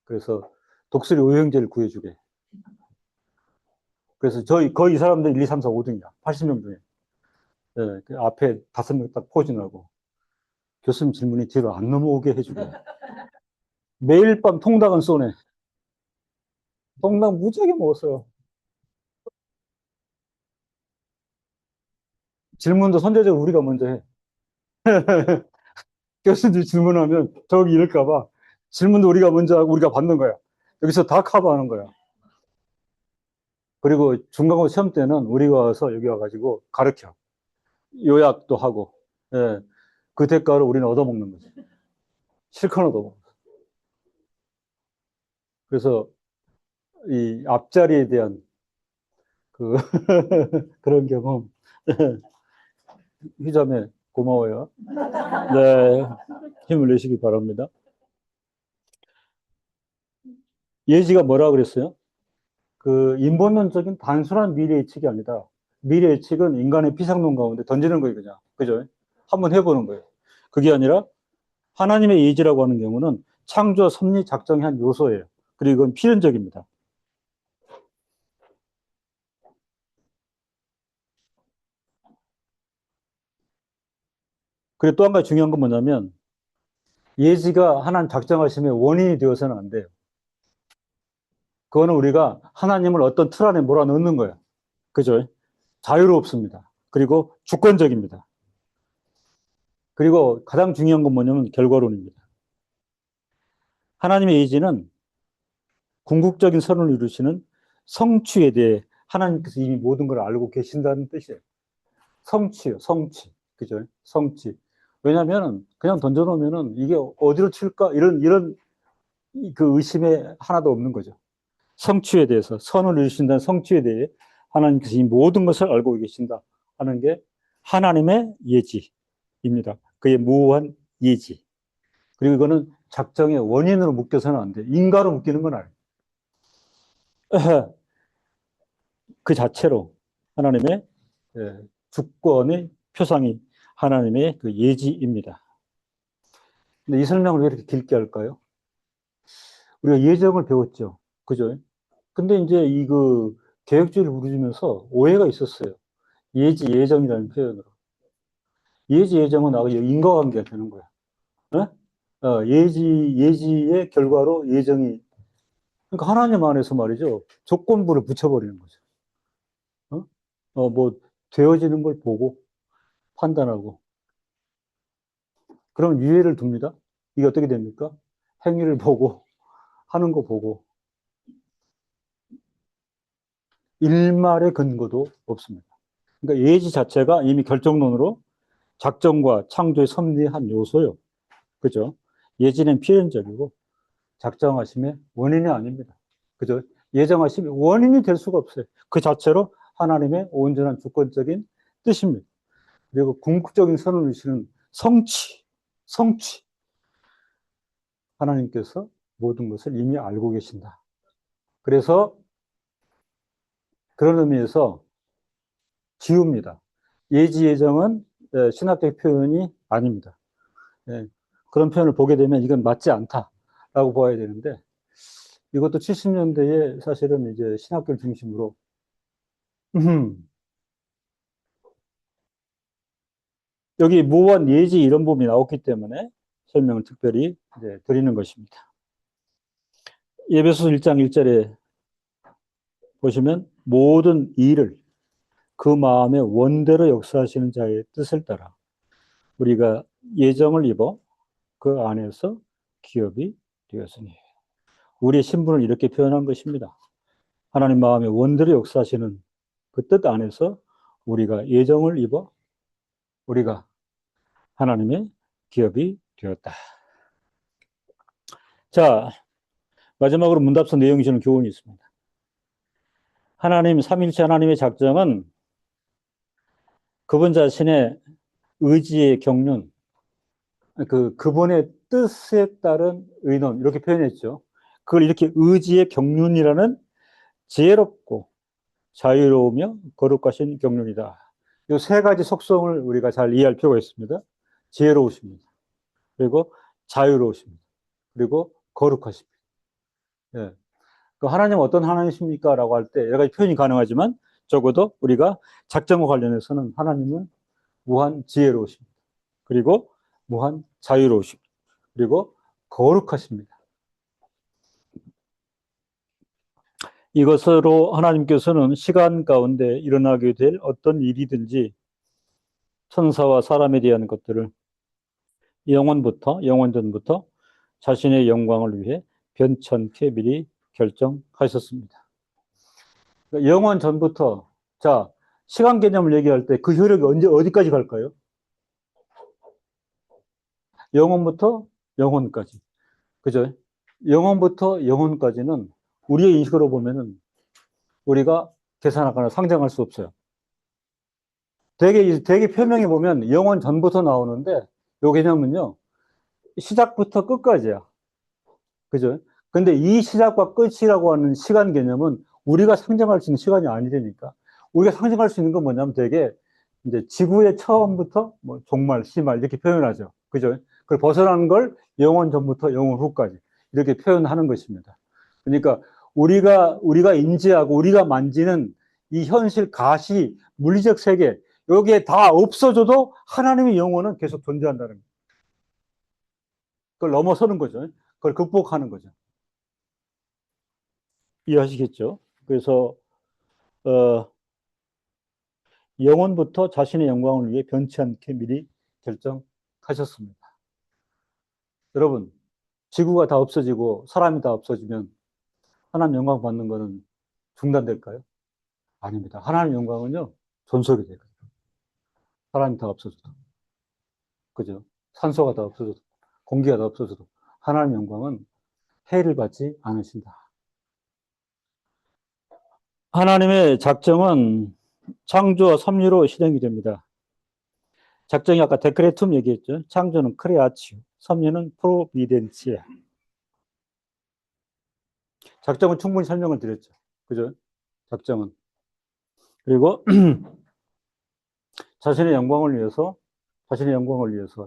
그래서 독수리 오형제를 구해주게. 그래서 거의 이 사람들 1, 2, 3, 4, 5등이야. 80명 중에. 예, 그 앞에 5명 딱 포진하고 교수님 질문이 뒤로 안 넘어오게 해주게. 매일 밤 통닭은 쏘네. 통닭 무지하게 먹었어요. 질문도 선제적으로 우리가 먼저 해. 교수들 질문하면 저기 이럴까봐 질문도 우리가 먼저 하고 우리가 받는 거야. 여기서 다 커버하는 거야. 그리고 중간고 시험 때는 우리가 와서 여기 와가지고 가르쳐. 요약도 하고. 예. 그 대가로 우리는 얻어먹는 거지. 실컷 얻어먹어. 그래서 이 앞자리에 대한 그 그런 경험. 희자매 고마워요. 네. 힘을 내시기 바랍니다. 예지가 뭐라 그랬어요? 그 인본론적인 단순한 미래 예측이 아니다. 미래 예측은 인간의 피상론 가운데 던지는 거예요, 그냥. 그죠? 한번 해보는 거예요. 그게 아니라 하나님의 예지라고 하는 경우는 창조, 섭리, 작정의 한 요소예요. 그리고 이건 필연적입니다. 그리고 또 한 가지 중요한 건 뭐냐면 예지가 하나님 작정하심의 원인이 되어서는 안 돼요. 그거는 우리가 하나님을 어떤 틀 안에 몰아넣는 거예요. 그죠? 자유롭습니다. 그리고 주권적입니다. 그리고 가장 중요한 건 뭐냐면 결과론입니다. 하나님의 예지는 궁극적인 선을 이루시는 성취에 대해 하나님께서 이미 모든 걸 알고 계신다는 뜻이에요. 성취요, 성취. 그죠? 성취. 왜냐하면 그냥 던져놓으면은 이게 어디로 튈까? 이런 그 의심에 하나도 없는 거죠. 성취에 대해서, 선을 이루신다는 성취에 대해 하나님께서 이 모든 것을 알고 계신다 하는 게 하나님의 예지입니다. 그의 무한 예지. 그리고 이거는 작정의 원인으로 묶여서는 안 돼. 인과로 묶이는 건 아니에요. 그 자체로 하나님의 주권의 표상이 하나님의 그 예지입니다. 근데 이 설명을 왜 이렇게 길게 할까요? 우리가 예정을 배웠죠. 그죠? 근데 이제 이 그 계획주의를 부르면서 오해가 있었어요. 예지, 예정이라는 표현으로. 예지, 예정은 아까 인과관계가 되는 거야. 어? 예지의 결과로 예정이. 그러니까 하나님 안에서 말이죠. 조건부를 붙여버리는 거죠. 어? 뭐, 되어지는 걸 보고 판단하고. 그럼 유예를 둡니다. 이게 어떻게 됩니까? 행위를 보고, 하는 거 보고, 일말의 근거도 없습니다. 그러니까 예지 자체가 이미 결정론으로 작정과 창조의 섭리의 한 요소요. 그죠? 예지는 필연적이고 작정하심의 원인이 아닙니다. 그죠? 예정하심이 원인이 될 수가 없어요. 그 자체로 하나님의 온전한 주권적인 뜻입니다. 그리고 궁극적인 선을 이루시는 성취. 하나님께서 모든 것을 이미 알고 계신다. 그래서 그런 의미에서 기우입니다. 예지 예정은 신학적 표현이 아닙니다. 예, 그런 표현을 보게 되면 이건 맞지 않다라고 봐야 되는데, 이것도 70년대에 사실은 이제 신학교를 중심으로 여기 무한 예지 이런 부분이 나왔기 때문에 설명을 특별히 이제 드리는 것입니다. 에베소서 1장 1절에 보시면 모든 일을 그 마음의 원대로 역사하시는 자의 뜻을 따라 우리가 예정을 입어 그 안에서 기업이 되었으니, 우리의 신분을 이렇게 표현한 것입니다. 하나님 마음의 원대로 역사하시는 그 뜻 안에서 우리가 예정을 입어 우리가 하나님의 기업이 되었다. 자, 마지막으로 문답서 내용이 주는 교훈이 있습니다. 하나님, 삼일체 하나님의 작정은 그분 자신의 의지의 경륜, 그분의 뜻에 따른 의논, 이렇게 표현했죠. 그걸 이렇게 의지의 경륜이라는 지혜롭고 자유로우며 거룩하신 경륜이다. 이 세 가지 속성을 우리가 잘 이해할 필요가 있습니다. 지혜로우십니다. 그리고 자유로우십니다. 그리고 거룩하십니다. 예. 그 하나님 어떤 하나님이십니까? 라고 할 때 여러 가지 표현이 가능하지만 적어도 우리가 작정과 관련해서는 하나님은 무한 지혜로우십니다. 그리고 무한 자유로우십니다. 그리고 거룩하십니다. 이것으로 하나님께서는 시간 가운데 일어나게 될 어떤 일이든지 천사와 사람에 대한 것들을 영원전부터 자신의 영광을 위해 변천케 미리 결정하셨습니다. 그러니까 영원 전부터, 자, 시간 개념을 얘기할 때 그 효력이 어디까지 갈까요? 영원부터 영원까지. 그죠? 영원부터 영원까지는 우리의 인식으로 보면은 우리가 계산하거나 상정할 수 없어요. 되게 표명해 보면 영원 전부터 나오는데 요 개념은요, 시작부터 끝까지야. 그죠? 근데 이 시작과 끝이라고 하는 시간 개념은 우리가 상정할 수 있는 시간이 아니되니까, 우리가 상정할 수 있는 건 뭐냐면 되게 이제 지구의 처음부터 뭐 종말, 시말 이렇게 표현하죠. 그죠? 그걸 벗어나는 걸 영원 전부터 영원 후까지 이렇게 표현하는 것입니다. 그러니까 우리가 인지하고 우리가 만지는 이 현실 가시 물리적 세계, 여기에 다 없어져도 하나님의 영혼은 계속 존재한다는 거예요. 그걸 넘어서는 거죠. 그걸 극복하는 거죠. 이해하시겠죠? 그래서 어, 영원부터 자신의 영광을 위해 변치 않게 미리 결정하셨습니다. 여러분, 지구가 다 없어지고 사람이 다 없어지면 하나님 영광 받는 것은 중단될까요? 아닙니다. 하나님 영광은요, 존속이 돼요. 사람이 다 없어져도. 그죠? 산소가 다 없어져도, 공기가 다 없어져도 하나님 영광은 해를 받지 않으신다. 하나님의 작정은 창조와 섭리로 실행이 됩니다. 작정이 아까 데크레툼 얘기했죠. 창조는 크레아치오, 섭리는 프로비덴치아. 작정은 충분히 설명을 드렸죠. 그죠? 작정은. 그리고 자신의 영광을 위해서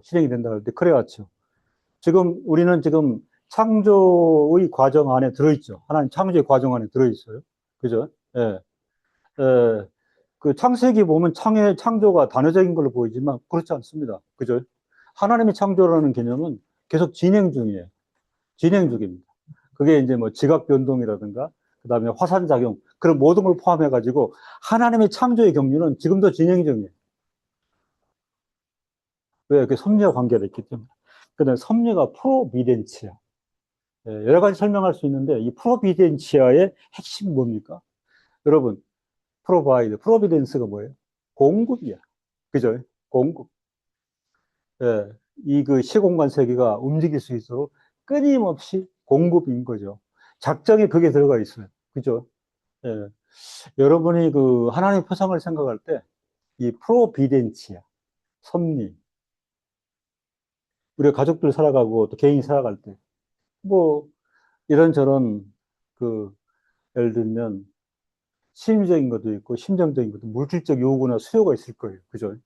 실행이 된다 할 때 크레아치오. 우리는 지금 창조의 과정 안에 들어있죠. 하나님 창조의 과정 안에 들어있어요. 그죠? 예. 예. 그 창세기 보면 창조가 단어적인 걸로 보이지만 그렇지 않습니다. 그죠? 하나님의 창조라는 개념은 계속 진행 중이에요. 진행 중입니다. 그게 이제 뭐 지각 변동이라든가 그다음에 화산작용 그런 모든 걸 포함해 가지고 하나님의 창조의 경륜은 지금도 진행 중이에요. 왜? 그 섭리와 관계가 있기 때문에. 그다음에 섭리가 프로비덴치아. 예, 여러 가지 설명할 수 있는데 이 프로비덴치아의 핵심 뭡니까? 여러분, 프로비덴스가 뭐예요? 공급이야. 그죠? 공급. 예, 이 그 시공간 세계가 움직일 수 있도록 끊임없이 공급인 거죠. 작정에 그게 들어가 있어요. 그죠? 예. 여러분이 그 하나님의 표상을 생각할 때 이 프로비덴치아, 섭리, 우리가 가족들 살아가고 또 개인이 살아갈 때 뭐 이런저런 그 예를 들면 심리적인 것도 있고 심정적인 것도 물질적 요구나 수요가 있을 거예요. 그죠?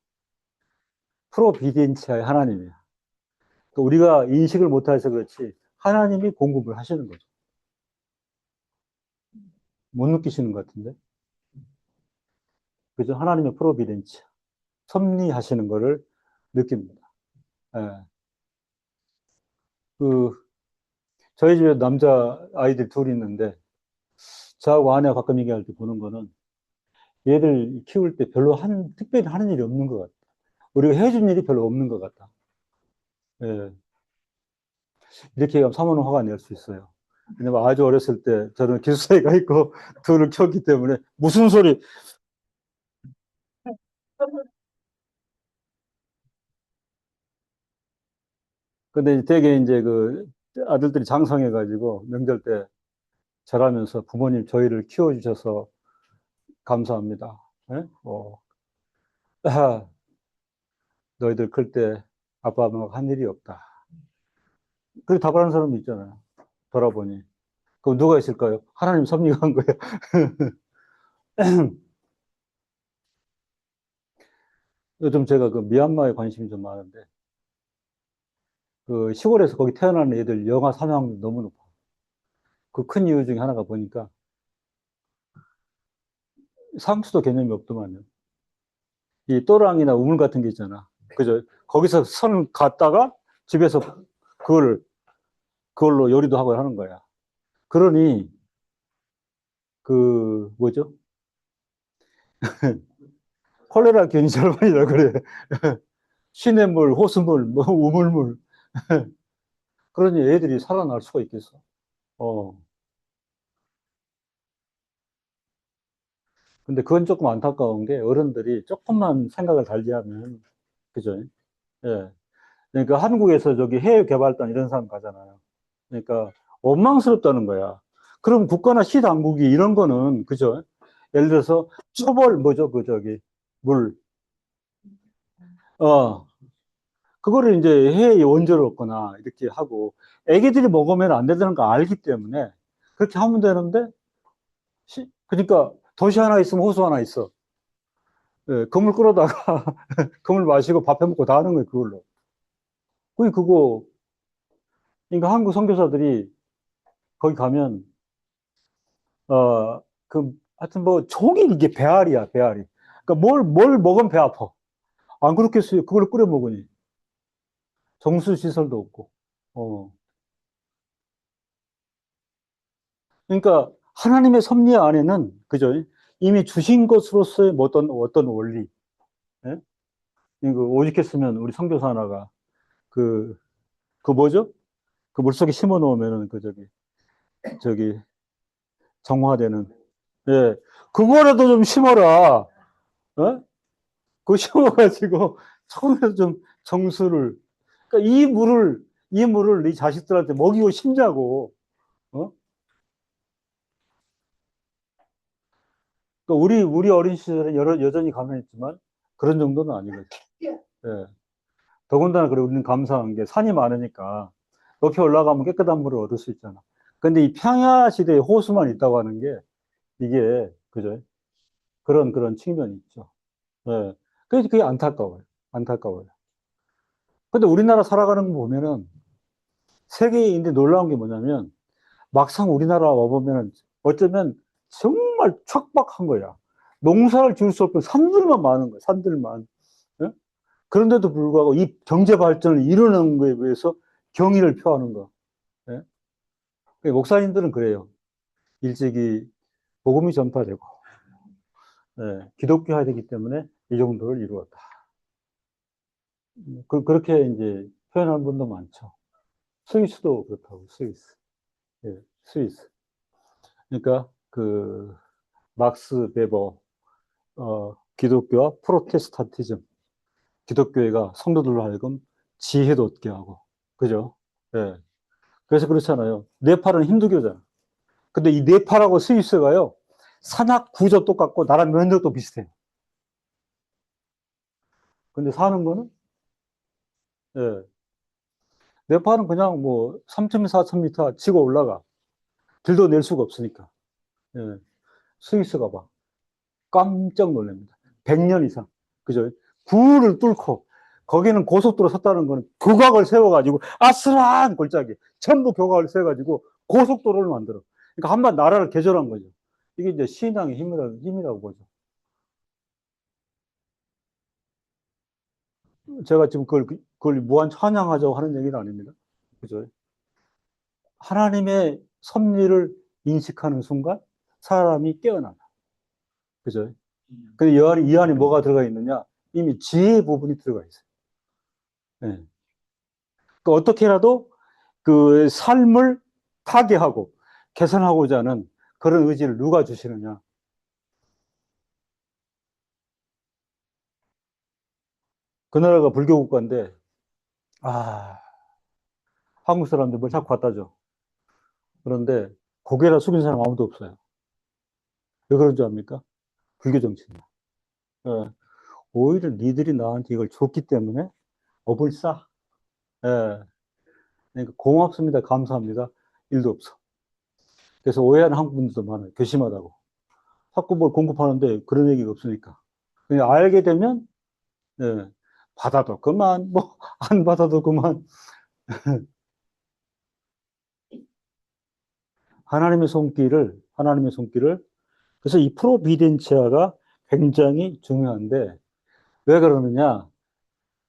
프로비덴치아의 하나님이야. 그러니까 우리가 인식을 못해서 그렇지 하나님이 공급을 하시는 거죠. 못 느끼시는 것 같은데. 그죠? 하나님의 프로비덴치아. 섭리하시는 거를 느낍니다. 예. 그, 저희 집에 남자 아이들 둘이 있는데, 저하고 아내가 가끔 얘기할 때 보는 거는 얘들 키울 때 별로 특별히 하는 일이 없는 것 같다. 우리가 해준 일이 별로 없는 것 같다. 예. 이렇게 하면 사모는 화가 낼 수 있어요. 왜냐면 아주 어렸을 때 저는 기숙사에 가 있고 둘을 키웠기 때문에 무슨 소리. 근데 되게 이제 그 아들들이 장성해가지고 명절 때 절하면서 부모님 저희를 키워주셔서 감사합니다. 예? 아, 너희들 클 때 아빠 엄마가 한 일이 없다. 그렇게 답하는 사람도 있잖아요. 돌아보니. 그럼 누가 있을까요? 하나님 섭리가 한 거예요. 요즘 제가 그 미얀마에 관심이 좀 많은데, 그 시골에서 거기 태어나는 애들 영아 사망률 너무 높아. 그 큰 이유 중에 하나가 보니까 상수도 개념이 없더만요. 이 또랑이나 우물 같은 게 있잖아. 그죠? 거기서 선 갔다가 집에서 그걸, 그걸로 요리도 하고 하는 거야. 그러니, 그, 뭐죠? 콜레라균이 절반이라 그래. 시냇물, 호수물, 뭐, 우물물. 그러니 애들이 살아날 수가 있겠어. 어. 근데 그건 조금 안타까운 게 어른들이 조금만 생각을 달리 하면, 그죠? 예. 그러니까 한국에서 저기 해외 개발단 이런 사람 가잖아요. 그러니까 원망스럽다는 거야. 그럼 국가나 시 당국이 이런 거는, 그죠? 예를 들어서 처벌, 뭐죠? 그 저기, 물. 어, 그거를 이제 해외 원조를 얻거나 이렇게 하고, 애기들이 먹으면 안 되는 거 알기 때문에 그렇게 하면 되는데, 그러니까 도시 하나 있으면 호수 하나 있어. 예, 그물 끌어다가 그물 마시고 밥 해 먹고 다 하는 거예요, 그걸로. 그거, 그러니까 한국 선교사들이 거기 가면, 하여튼 뭐, 종일 이게 배앓이야, 배앓이. 그러니까 뭘 먹으면 배 아파. 안 그렇겠어요? 그걸 끓여 먹으니. 정수 시설도 없고. 어. 그러니까 하나님의 섭리 안에는, 그죠? 이미 주신 것으로서의 뭐 어떤 원리. 예? 이거 오직했으면 우리 선교사 하나가 그, 그 뭐죠? 그 물속에 심어 놓으면은 저기, 정화되는. 예. 그거라도 좀 심어라. 어? 그거 심어가지고 처음에서 좀 정수를, 그러니까 이 물을 네 자식들한테 먹이고 싶냐고. 어? 그러니까 우리 어린 시절에 여전히 가난했지만 그런 정도는 아니거든. 예. 더군다나 그래 우리는 감사한 게 산이 많으니까 높이 올라가면 깨끗한 물을 얻을 수 있잖아. 근데 이 평야 시대에 호수만 있다고 하는 게 이게 그죠? 그런 측면이 있죠. 예. 그래서 그게 안타까워요. 안타까워요. 근데 우리나라 살아가는 거 보면은 세계인데 놀라운 게 뭐냐면 막상 우리나라 와보면 어쩌면 정말 척박한 거야. 농사를 지을 수 없는 산들만 많은 거야, 산들만. 예? 그런데도 불구하고 이 경제 발전을 이루는 거에 비해서 경의를 표하는 거. 예? 목사님들은 그래요. 일찍이 복음이 전파되고, 예, 기독교화 되기 때문에 이 정도를 이루었다. 그렇게 이제 표현하는 분도 많죠. 스위스도 그렇다고, 스위스. 예, 스위스. 그러니까 그 막스 베버 기독교와 프로테스탄티즘, 기독교회가 성도들로 하여금 지혜도 얻게 하고, 그죠? 예. 그래서 그렇잖아요. 네팔은 힌두교잖아. 근데 이 네팔하고 스위스가요, 산악 구조 똑같고, 나라 면적도 비슷해요. 근데 사는 거는, 예. 네팔은 그냥 뭐, 3,000m, 4,000m 치고 올라가. 들도 낼 수가 없으니까. 예. 스위스가 봐. 깜짝 놀랍니다. 100년 이상. 그죠? 구를 뚫고, 거기는 고속도로 섰다는 거는 교각을 세워가지고 아슬한 골짜기 전부 교각을 세워가지고 고속도로를 만들어. 그러니까 한번 나라를 개조한 거죠. 이게 이제 신앙의 힘이라고 보죠. 제가 지금 그걸 무한 찬양하자고 하는 얘기는 아닙니다. 그죠? 하나님의 섭리를 인식하는 순간 사람이 깨어나다. 그죠? 근데 이 안에 뭐가 들어가 있느냐? 이미 지혜 부분이 들어가 있어요. 네. 그러니까 어떻게라도 그 삶을 타개하고 개선하고자 하는 그런 의지를 누가 주시느냐? 그 나라가 불교 국가인데, 아, 한국 사람들 뭘 자꾸 갖다 줘. 그런데 고개라 숙인 사람 아무도 없어요. 왜 그런 줄 압니까? 불교 정신이야. 예. 오히려 니들이 나한테 이걸 줬기 때문에 업을 싸. 예. 그러니까 고맙습니다. 감사합니다. 일도 없어. 그래서 오해하는 한국 분들도 많아요. 괘씸하다고. 자꾸 뭘 공급하는데 그런 얘기가 없으니까. 그냥 알게 되면, 예. 받아도 그만, 뭐, 안 받아도 그만. 하나님의 손길을, 그래서 이 프로비덴치아가 굉장히 중요한데, 왜 그러느냐?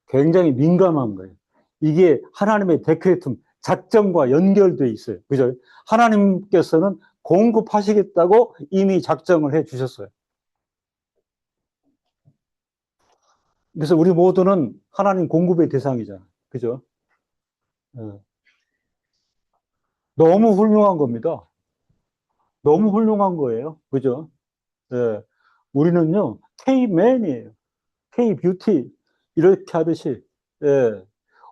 굉장히 민감한 거예요. 이게 하나님의 데크레툼, 작정과 연결돼 있어요. 그죠? 하나님께서는 공급하시겠다고 이미 작정을 해 주셨어요. 그래서 우리 모두는 하나님 공급의 대상이잖아. 그죠? 예. 너무 훌륭한 겁니다. 너무 훌륭한 거예요. 그죠? 예. 우리는요, K-맨이에요. K-뷰티. 이렇게 하듯이, 예.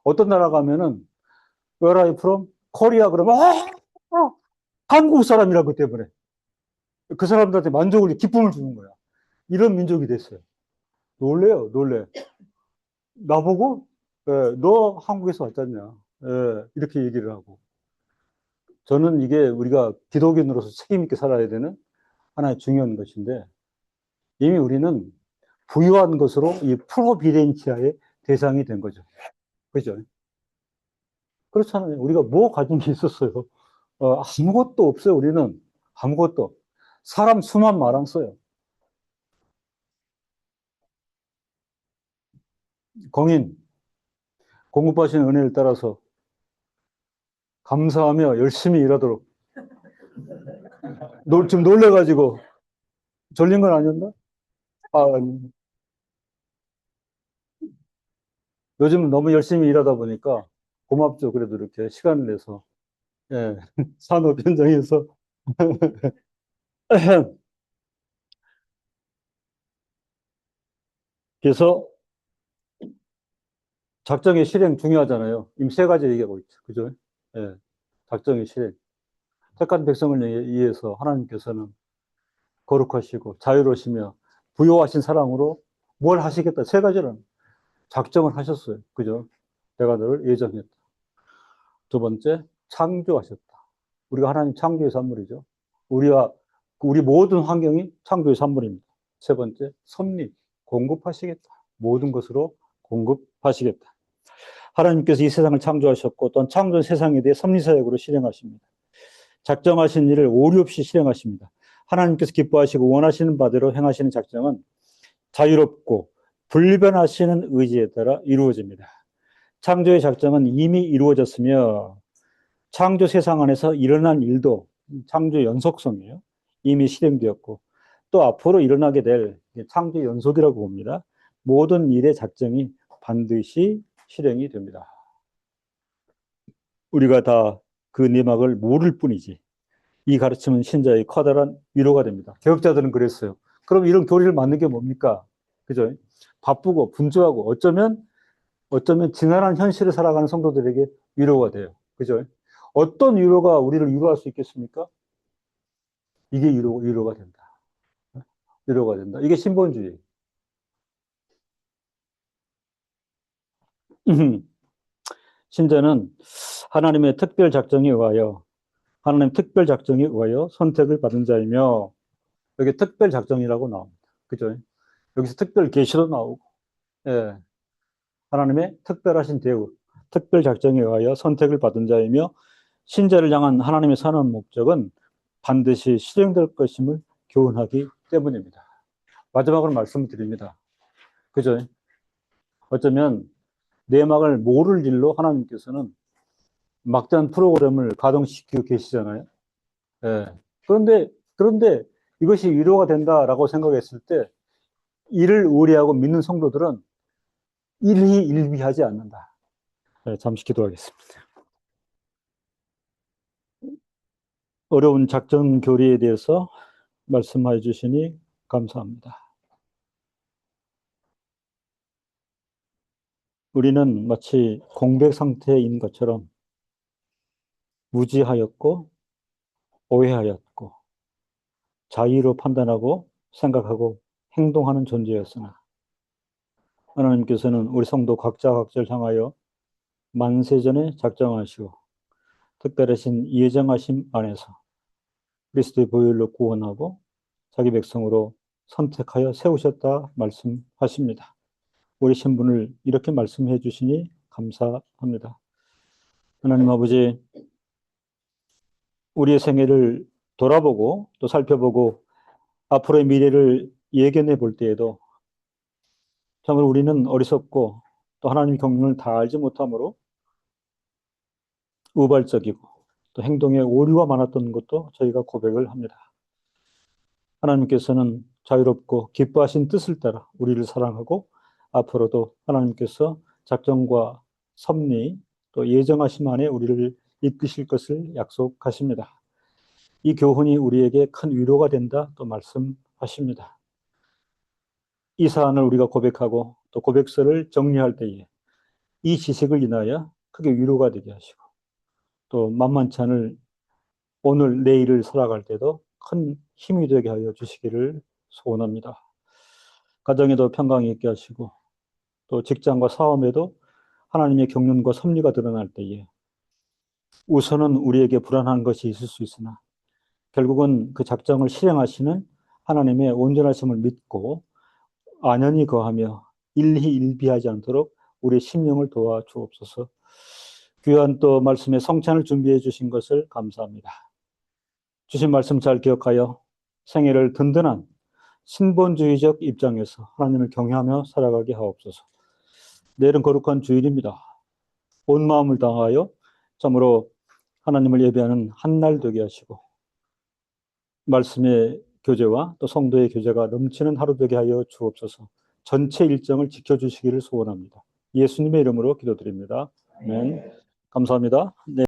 어떤 나라 가면은, Where are you from? 코리아 그러면, 한국 사람이라고 때문에. 그 사람들한테 만족을, 기쁨을 주는 거야. 이런 민족이 됐어요. 놀래요, 놀래. 나보고, 예, 너 한국에서 왔잖냐. 예, 이렇게 얘기를 하고. 저는 이게 우리가 기독인으로서 책임있게 살아야 되는 하나의 중요한 것인데, 이미 우리는 부유한 것으로 이 프로비덴치아의 대상이 된 거죠. 그죠? 그렇잖아요. 우리가 뭐 가진 게 있었어요? 아무것도 없어요, 우리는. 아무것도. 사람 수만 많았어요. 공인, 공급하신 은혜를 따라서 감사하며 열심히 일하도록. 지금 놀래가지고 졸린 건 아니었나? 아, 요즘 너무 열심히 일하다 보니까 고맙죠. 그래도 이렇게 시간을 내서. 예, 산업 현장에서. 그래서 작정의 실행 중요하잖아요. 이미 세 가지 얘기하고 있죠. 그죠? 예, 작정의 실행. 택한 백성을 위해서 하나님께서는 거룩하시고 자유로우시며 부요하신 사랑으로 뭘 하시겠다. 세 가지는 작정을 하셨어요. 그죠? 내가 너를 예정했다. 두 번째, 창조하셨다. 우리가 하나님 창조의 산물이죠. 우리 모든 환경이 창조의 산물입니다. 세 번째, 섭리, 공급하시겠다. 모든 것으로 공급하시겠다. 하나님께서 이 세상을 창조하셨고 또한 창조한 세상에 대해 섭리사역으로 실행하십니다. 작정하신 일을 오류 없이 실행하십니다. 하나님께서 기뻐하시고 원하시는 바대로 행하시는 작정은 자유롭고 불변하시는 의지에 따라 이루어집니다. 창조의 작정은 이미 이루어졌으며 창조 세상 안에서 일어난 일도 창조 연속성이에요. 이미 실행되었고 또 앞으로 일어나게 될 창조 연속이라고 봅니다. 모든 일의 작정이 반드시 실행이 됩니다. 우리가 다 그 내막을 모를 뿐이지 이 가르침은 신자의 커다란 위로가 됩니다. 개혁자들은 그랬어요. 그럼 이런 교리를 만든 게 뭡니까? 그죠? 바쁘고 분주하고 어쩌면 지난한 현실을 살아가는 성도들에게 위로가 돼요. 그죠? 어떤 위로가 우리를 위로할 수 있겠습니까? 이게 위로가 된다. 위로가 된다. 이게 신본주의. 신자는 하나님의 특별 작정에 의하여 선택을 받은 자이며, 여기 특별 작정이라고 나옵니다. 그죠? 여기서 특별 계시도 나오고, 예. 하나님의 특별하신 대우, 특별 작정에 의하여 선택을 받은 자이며 신자를 향한 하나님의 선한 목적은 반드시 실행될 것임을 교훈하기 때문입니다. 마지막으로 말씀드립니다. 그죠? 어쩌면 내막을 모를 일로 하나님께서는 막대한 프로그램을 가동시키고 계시잖아요. 예. 그런데 이것이 위로가 된다라고 생각했을 때 이를 의뢰하고 믿는 성도들은 일희일비하지 않는다. 네, 잠시 기도하겠습니다. 어려운 작전 교리에 대해서 말씀해 주시니 감사합니다. 우리는 마치 공백 상태인 것처럼 무지하였고 오해하였고 자의로 판단하고 생각하고 행동하는 존재였으나 하나님께서는 우리 성도 각자를 향하여 만세전에 작정하시고 특별하신 예정하심 안에서 그리스도의 보혈로 구원하고 자기 백성으로 선택하여 세우셨다 말씀하십니다. 우리 신분을 이렇게 말씀해 주시니 감사합니다. 하나님 아버지, 우리의 생애를 돌아보고 또 살펴보고 앞으로의 미래를 예견해 볼 때에도 정말 우리는 어리석고 또 하나님의 경륜을 다 알지 못하므로 우발적이고 또 행동에 오류가 많았던 것도 저희가 고백을 합니다. 하나님께서는 자유롭고 기뻐하신 뜻을 따라 우리를 사랑하고 앞으로도 하나님께서 작정과 섭리 또 예정하심 안에 우리를 이끄실 것을 약속하십니다. 이 교훈이 우리에게 큰 위로가 된다 또 말씀하십니다. 이 사안을 우리가 고백하고 또 고백서를 정리할 때에 이 지식을 인하여 크게 위로가 되게 하시고 또 만만치 않을 오늘 내일을 살아갈 때도 큰 힘이 되게 하여 주시기를 소원합니다. 가정에도 평강이 있게 하시고 또 직장과 사업에도 하나님의 경륜과 섭리가 드러날 때에 우선은 우리에게 불안한 것이 있을 수 있으나 결국은 그 작정을 실행하시는 하나님의 온전하심을 믿고 안연히 거하며 일희일비하지 않도록 우리의 심령을 도와 주옵소서. 귀한 또 말씀의 성찬을 준비해 주신 것을 감사합니다. 주신 말씀 잘 기억하여 생애를 든든한 신본주의적 입장에서 하나님을 경외하며 살아가게 하옵소서. 내일은 거룩한 주일입니다. 온 마음을 다하여 참으로 하나님을 예배하는 한 날 되게 하시고 말씀의 교제와 또 성도의 교제가 넘치는 하루 되게 하여 주옵소서. 전체 일정을 지켜주시기를 소원합니다. 예수님의 이름으로 기도드립니다. 아멘. 감사합니다. 네.